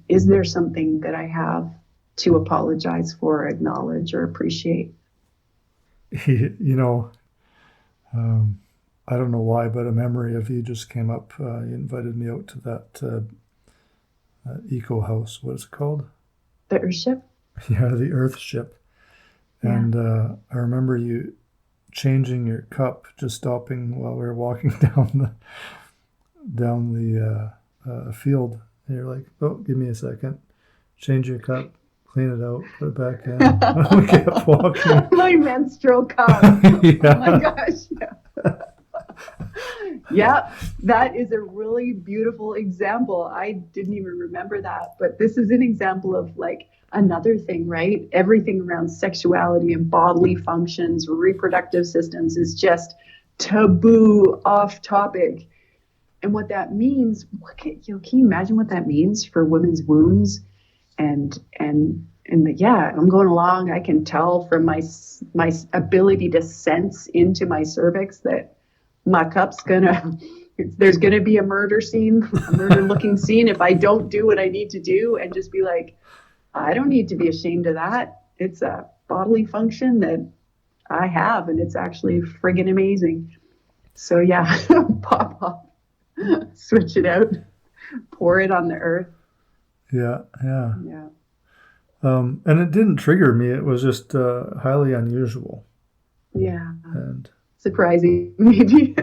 is there something that I have to apologize for, acknowledge, or appreciate? I don't know why, but a memory of you just came up. You invited me out to that eco house. What is it called? The Earthship? Yeah, the Earthship. And I remember you changing your cup, just stopping while we were walking down the field. And you're like, oh, give me a second. Change your cup, clean it out, put it back in. We kept walking. My menstrual cup. Yeah. Oh my gosh. Yeah, that is a really beautiful example. I didn't even remember that, but this is an example of, like, another thing, right? Everything around sexuality and bodily functions, reproductive systems is just taboo, off topic. And what that means, can you imagine what that means for women's wombs? I'm going along, I can tell from my ability to sense into my cervix that my cup's there's gonna be a murder looking scene if I don't do what I need to do and just be like, I don't need to be ashamed of that. It's a bodily function that I have, and it's actually friggin' amazing. So yeah, pop up, switch it out, pour it on the earth. Yeah. Yeah. And it didn't trigger me. It was just highly unusual. Yeah. And surprising, maybe.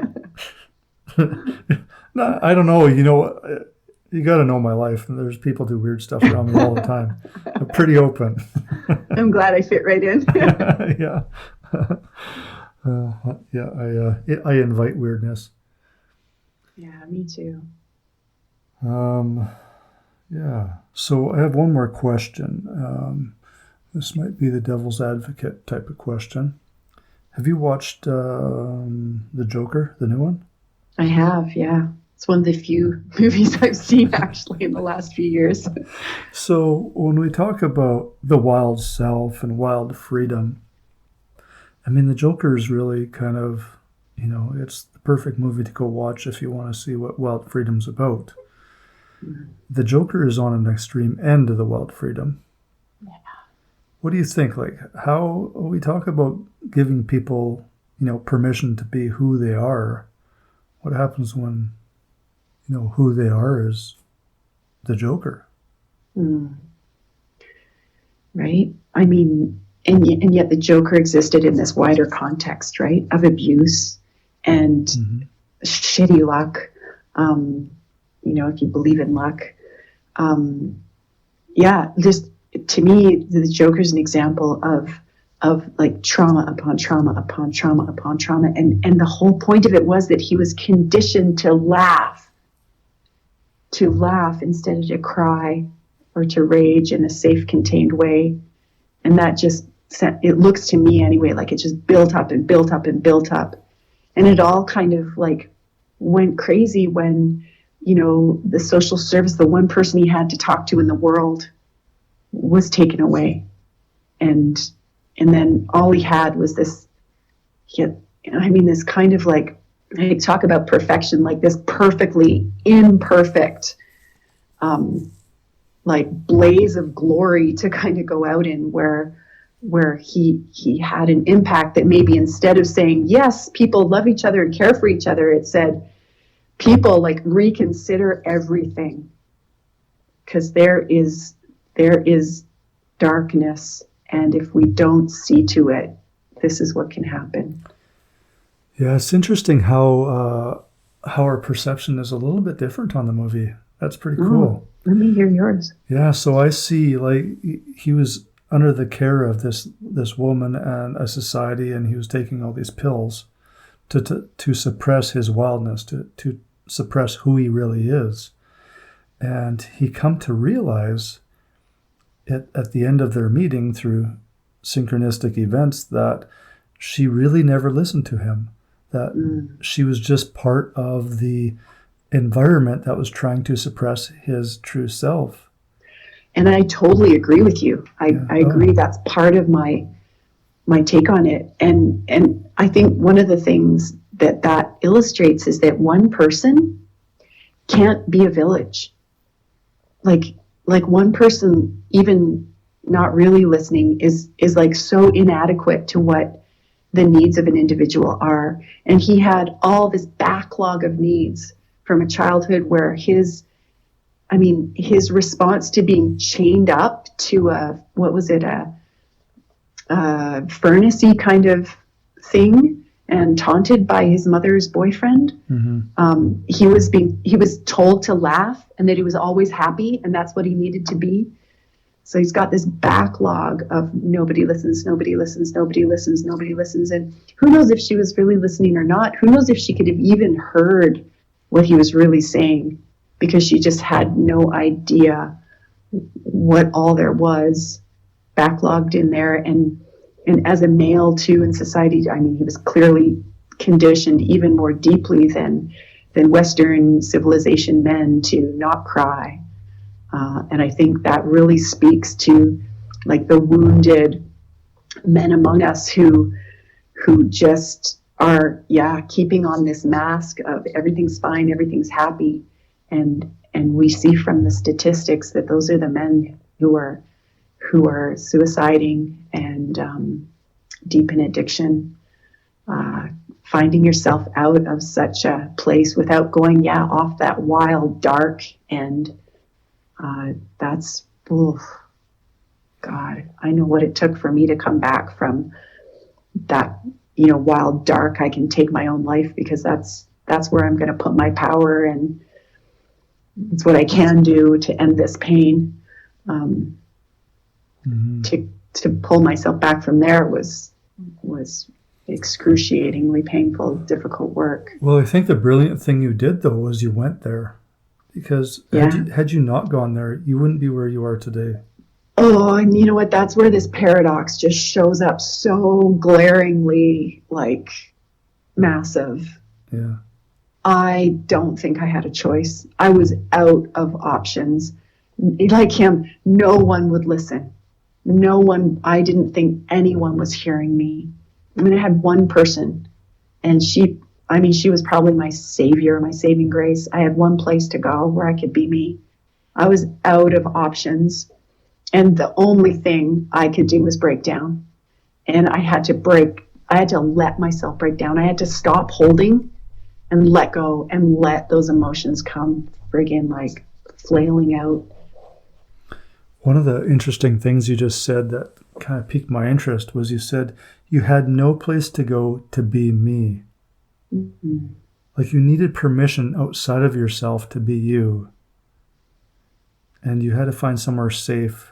no, I don't know. You got to know my life, and there's people do weird stuff around me all the time. I'm pretty open. I'm glad I fit right in. Yeah. I invite weirdness. Yeah, me too. Yeah. So I have one more question. This might be the devil's advocate type of question. Have you watched The Joker, the new one? I have, yeah. It's one of the few movies I've seen actually in the last few years. So when we talk about the wild self and wild freedom, I mean, The Joker is really kind of, it's the perfect movie to go watch if you want to see what wild freedom's about. Mm-hmm. The Joker is on an extreme end of the wild freedom. Yeah. What do you think? Like, how we talk about giving people, permission to be who they are, what happens when, who they are is the Joker? Right? I mean, and yet the Joker existed in this wider context, right? Of abuse and shitty luck. If you believe in luck. To me, the Joker's an example of like trauma upon trauma upon trauma upon trauma. And the whole point of it was that he was conditioned to laugh instead of to cry or to rage in a safe, contained way. And that just, it looks to me anyway, like it just built up and built up and built up. And it all kind of like went crazy when, the social service, the one person he had to talk to in the world was taken away. And then all he had was this, this kind of like, I talk about perfection, like this perfectly imperfect, like blaze of glory to kind of go out in where he had an impact that maybe instead of saying, yes, people love each other and care for each other, it said, people like reconsider everything because there is darkness. And if we don't see to it, this is what can happen. Yeah, it's interesting how our perception is a little bit different on the movie. That's pretty cool. Let me hear yours. Yeah, so I see like he was under the care of this woman and a society, and he was taking all these pills to suppress his wildness, to suppress who he really is. And he come to realize at the end of their meeting through synchronistic events that she really never listened to him, that she was just part of the environment that was trying to suppress his true self. And I totally agree with you. I agree. That's part of my take on it. And I think one of the things that illustrates is that one person can't be a village. Like one person, even not really listening, is like so inadequate to what the needs of an individual are. And he had all this backlog of needs from a childhood where his response to being chained up to a furnace-y kind of thing and taunted by his mother's boyfriend. He was told to laugh and that he was always happy and that's what he needed to be. So he's got this backlog of nobody listens. And who knows if she was really listening or not? Who knows if she could have even heard what he was really saying, because she just had no idea what all there was backlogged in there. And as a male too in society, he was clearly conditioned even more deeply than Western civilization men to not cry. And I think that really speaks to like the wounded men among us who just are, keeping on this mask of everything's fine, everything's happy. And we see from the statistics that those are the men who are who are suiciding and deep in addiction. Finding yourself out of such a place without going, off that wild, dark, and that's, oof, God, I know what it took for me to come back from that, wild, dark, I can take my own life because that's where I'm going to put my power, and it's what I can do to end this pain. To pull myself back from there was excruciatingly painful, difficult work. Well, I think the brilliant thing you did, though, was you went there, because had you not gone there, you wouldn't be where you are today. Oh, and you know what? That's where this paradox just shows up so glaringly, like, massive. Yeah. I don't think I had a choice. I was out of options. Like him, no one would listen. No one, I didn't think anyone was hearing me. I mean, I had one person, and she was probably my savior, my saving grace. I had one place to go where I could be me. I was out of options, and the only thing I could do was break down. And I had to let myself break down. I had to stop holding and let go and let those emotions come friggin' like flailing out. One of the interesting things you just said that kind of piqued my interest was you said you had no place to go to be me. Mm-hmm. Like you needed permission outside of yourself to be you. And you had to find somewhere safe.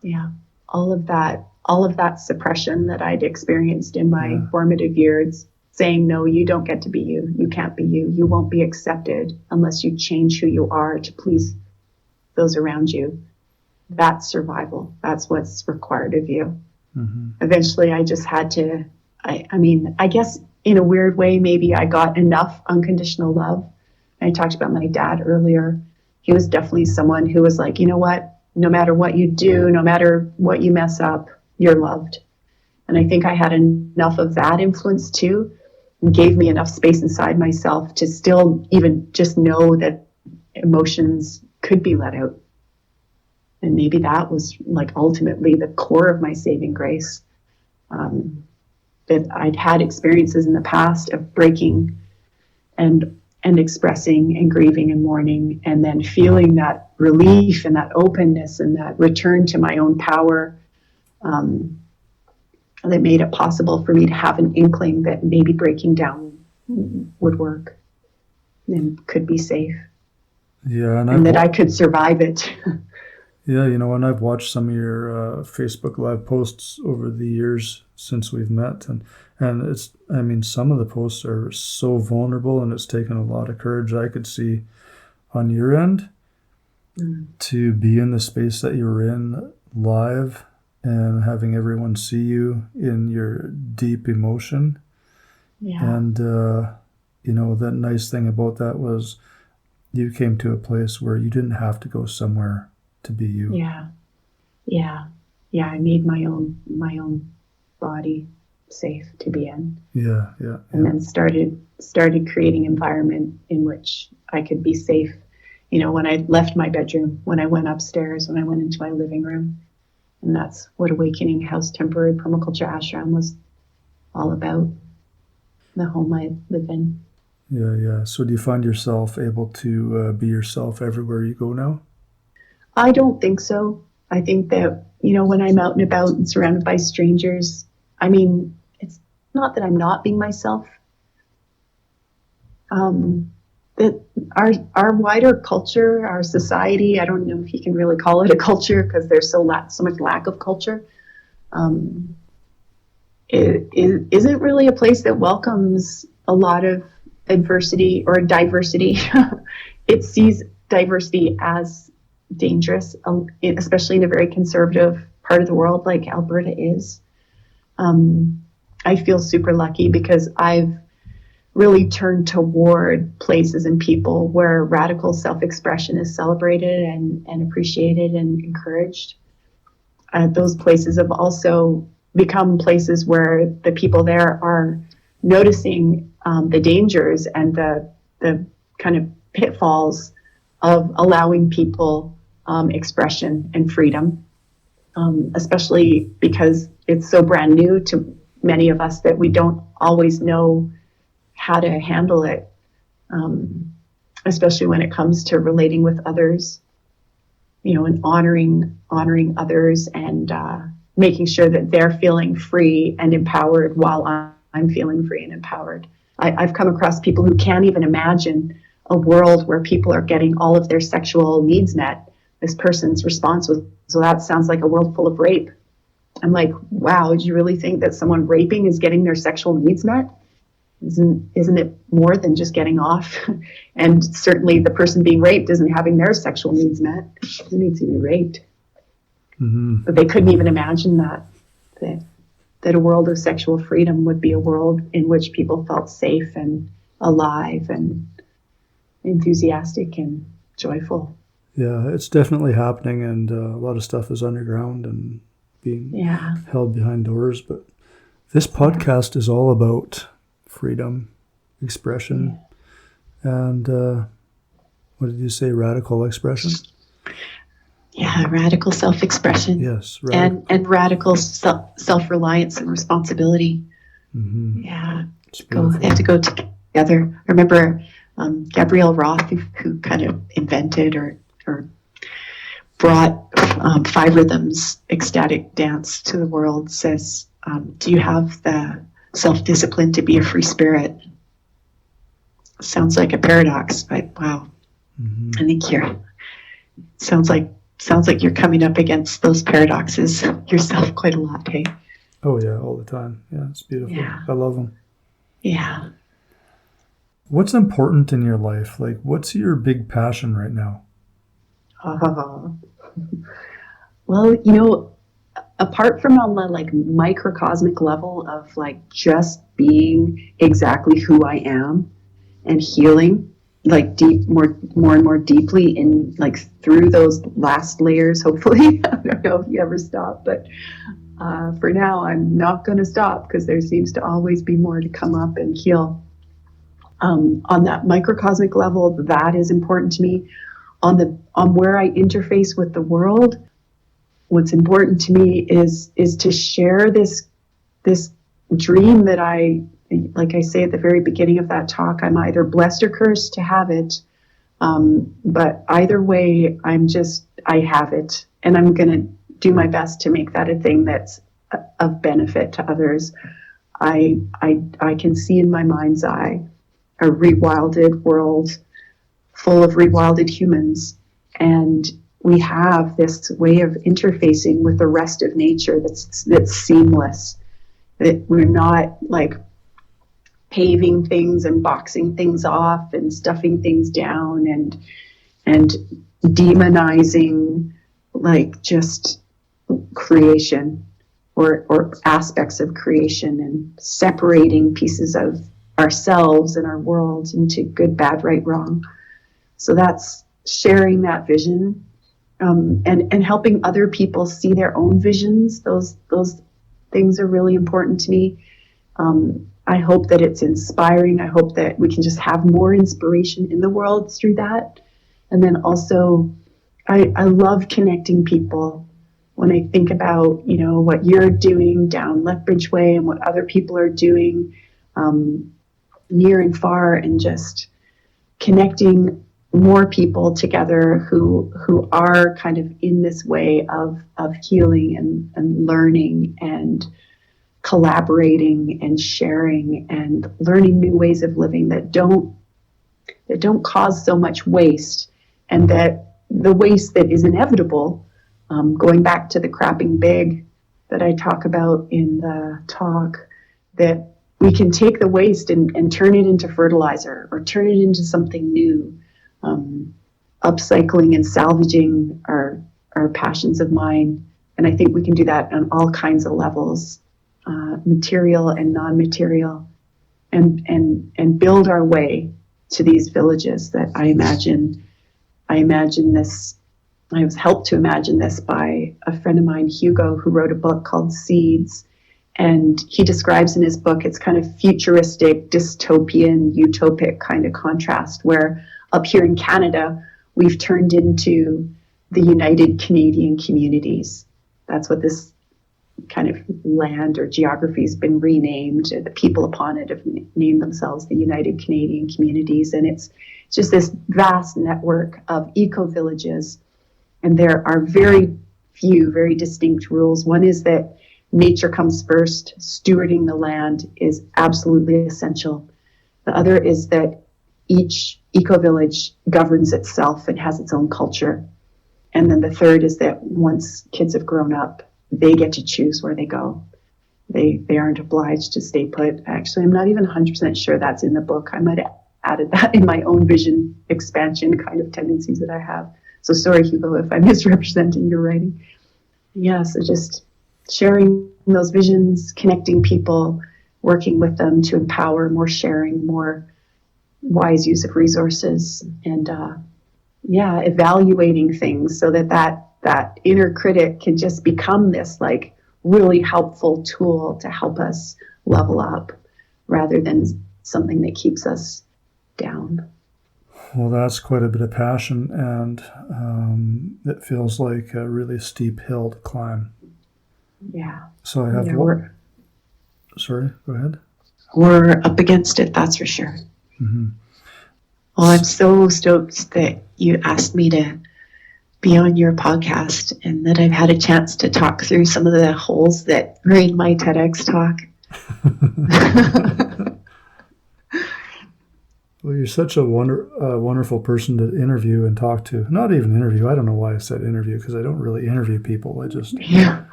Yeah. All of that suppression that I'd experienced in my formative years, saying, no, you don't get to be you. You can't be you. You won't be accepted unless you change who you are to please those around you. That's survival. That's what's required of you. Mm-hmm. Eventually, I just had to, I guess in a weird way, maybe I got enough unconditional love. I talked about my dad earlier. He was definitely someone who was like, you know what? No matter what you do, no matter what you mess up, you're loved. And I think I had enough of that influence too, and gave me enough space inside myself to still even just know that emotions could be let out. And maybe that was like ultimately the core of my saving grace. That I'd had experiences in the past of breaking and expressing and grieving and mourning, and then feeling that relief and that openness and that return to my own power, that made it possible for me to have an inkling that maybe breaking down would work and could be safe. Yeah, and that I could survive it. Yeah, and I've watched some of your Facebook Live posts over the years since we've met, and it's, some of the posts are so vulnerable, and it's taken a lot of courage, I could see, on your end, to be in the space that you were in live and having everyone see you in your deep emotion. Yeah. And, the nice thing about that was you came to a place where you didn't have to go somewhere to be you. Yeah. I made my own body safe to be in. Yeah. And then started creating environment in which I could be safe. When I left my bedroom, when I went upstairs, when I went into my living room. And that's what Awakening House Temporary Permaculture Ashram was all about. The home I live in. Yeah. So do you find yourself able to be yourself everywhere you go now? I don't think so. I think that, when I'm out and about and surrounded by strangers, it's not that I'm not being myself. That our wider culture, our society, I don't know if you can really call it a culture because there's so much lack of culture. It isn't really a place that welcomes a lot of adversity or diversity. It sees diversity as dangerous, especially in a very conservative part of the world like Alberta is. I feel super lucky because I've really turned toward places and people where radical self-expression is celebrated and appreciated and encouraged. Those places have also become places where the people there are noticing the dangers and the kind of pitfalls of allowing people expression and freedom, especially because it's so brand new to many of us that we don't always know how to handle it, especially when it comes to relating with others, and honoring others, and making sure that they're feeling free and empowered while I'm feeling free and empowered. I've come across people who can't even imagine a world where people are getting all of their sexual needs met. This person's response was, "So that sounds like a world full of rape." I'm like, wow, do you really think that someone raping is getting their sexual needs met? Isn't it more than just getting off? And certainly the person being raped isn't having their sexual needs met. Who needs to be raped? Mm-hmm. But they couldn't even imagine that a world of sexual freedom would be a world in which people felt safe and alive and enthusiastic and joyful. Yeah, it's definitely happening, and a lot of stuff is underground and being held behind doors. But this podcast is all about freedom, expression, and what did you say? Radical expression? Yeah, radical self-expression. Yes, and radical self-reliance and responsibility. Mm-hmm. Yeah, they have to go together. I remember Gabrielle Roth, who kind of invented or brought 5 rhythms ecstatic dance to the world, says, do you have the self-discipline to be a free spirit? Sounds like a paradox, but wow. Mm-hmm. I think sounds like you're coming up against those paradoxes yourself quite a lot, hey? Oh yeah, all the time. Yeah, it's beautiful. Yeah. I love them. Yeah. What's important in your life? Like, what's your big passion right now? Well, apart from on the microcosmic level of just being exactly who I am and healing more and more deeply in through those last layers, hopefully. I don't know if you ever stop, but for now I'm not going to stop, because there seems to always be more to come up and heal. On that microcosmic level, that is important to me. On where I interface with the world, what's important to me is to share this dream that like I say at the very beginning of that talk, I'm either blessed or cursed to have it. But either way, I have it, and I'm going to do my best to make that a thing that's of benefit to others. I can see in my mind's eye a rewilded world full of rewilded humans, and we have this way of interfacing with the rest of nature that's seamless, that we're not paving things and boxing things off and stuffing things down and demonizing just creation or aspects of creation, and separating pieces of ourselves and our world into good, bad, right, wrong. So that's sharing that vision, and helping other people see their own visions. Those things are really important to me. I hope that it's inspiring. I hope that we can just have more inspiration in the world through that. And then also, I love connecting people. When I think about, what you're doing down Lethbridge Way and what other people are doing near and far, and just connecting more people together who are kind of in this way of healing and learning and collaborating and sharing and learning new ways of living that don't cause so much waste, and that the waste that is inevitable, going back to the crapping big that I talk about in the talk, that we can take the waste and turn it into fertilizer or turn it into something new, upcycling and salvaging our passions of mind. And I think we can do that on all kinds of levels, material and non-material, and build our way to these villages that I imagine this. I was helped to imagine this by a friend of mine, Hugo, who wrote a book called Seeds. And he describes in his book, it's kind of futuristic, dystopian, utopic kind of contrast, where up here in Canada, we've turned into the United Canadian Communities. That's what this kind of land or geography has been renamed. The people upon it have named themselves the United Canadian Communities. And it's just this vast network of eco-villages. And there are very few, very distinct rules. One is that nature comes first. Stewarding the land is absolutely essential. The other is that each eco-village governs itself and has its own culture. And then the third is that once kids have grown up, they get to choose where they go. They aren't obliged to stay put. Actually, I'm not even 100% sure that's in the book. I might have added that in my own vision expansion kind of tendencies that I have. So sorry, Hugo, if I'm misrepresenting your writing. Yeah, so just sharing those visions, connecting people, working with them to empower more sharing, more wise use of resources, and evaluating things so that inner critic can just become this like really helpful tool to help us level up rather than something that keeps us down. Well, that's quite a bit of passion, and it feels like a really steep hill to climb. Yeah. So I have Sorry, go ahead. We're up against it, that's for sure. Mm-hmm. Well, I'm so stoked that you asked me to be on your podcast and that I've had a chance to talk through some of the holes that were in my TEDx talk. Well, you're such a wonderful person to interview and talk to. Not even interview. I don't know why I said interview, because I don't really interview people. I just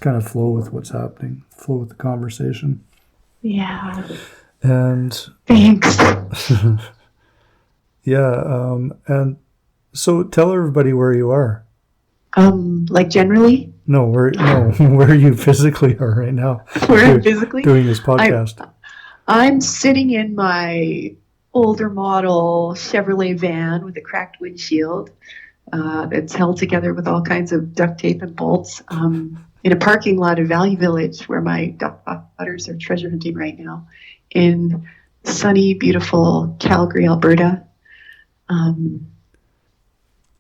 kind of flow with what's happening, flow with the conversation. Yeah. And thanks. Yeah. And so tell everybody where you are. Like generally? No, where you physically are right now. Where I'm physically doing this podcast. I'm sitting in my older model Chevrolet van with a cracked windshield that's held together with all kinds of duct tape and bolts in a parking lot of Valley Village where my daughters are treasure hunting right now in sunny, beautiful Calgary, Alberta.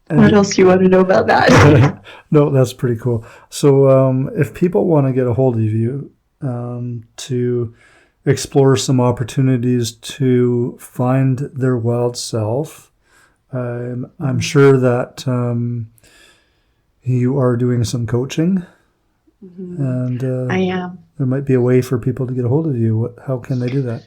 What else do you want to know about that? No, that's pretty cool. So if people want to get a hold of you to explore some opportunities to find their wild self, I'm sure that you are doing some coaching. Mm-hmm. And I am. There might be a way for people to get a hold of you. How can they do that?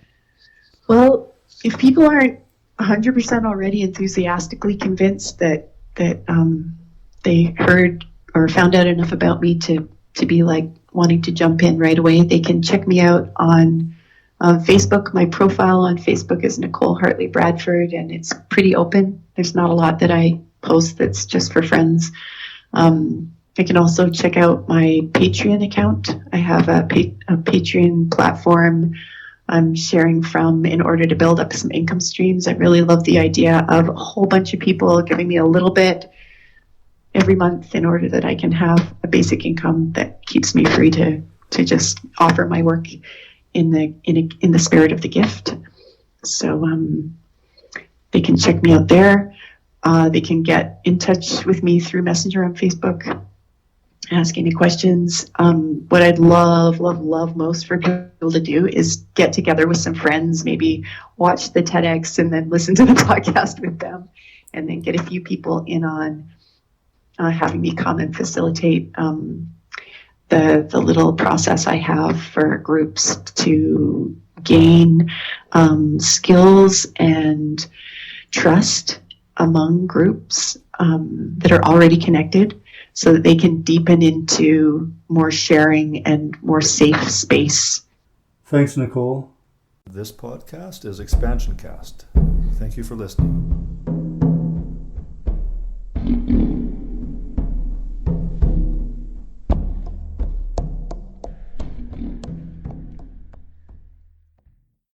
Well, if people aren't 100% already enthusiastically convinced that they heard or found out enough about me to be like wanting to jump in right away, they can check me out on Facebook. My profile on Facebook is Nicole Hartley Bradford, and it's pretty open. There's not a lot that I post that's just for friends. I can also check out my Patreon account. I have a Patreon platform I'm sharing from in order to build up some income streams. I really love the idea of a whole bunch of people giving me a little bit every month in order that I can have a basic income that keeps me free to just offer my work in the spirit of the gift. So they can check me out there. They can get in touch with me through Messenger on Facebook, ask any questions. What I'd love most for people to do is get together with some friends, maybe watch the TEDx and then listen to the podcast with them, and then get a few people in on having me come and facilitate the little process I have for groups to gain skills and trust among groups that are already connected, so that they can deepen into more sharing and more safe space. Thanks, Nicole. This podcast is Expansion Cast. Thank you for listening.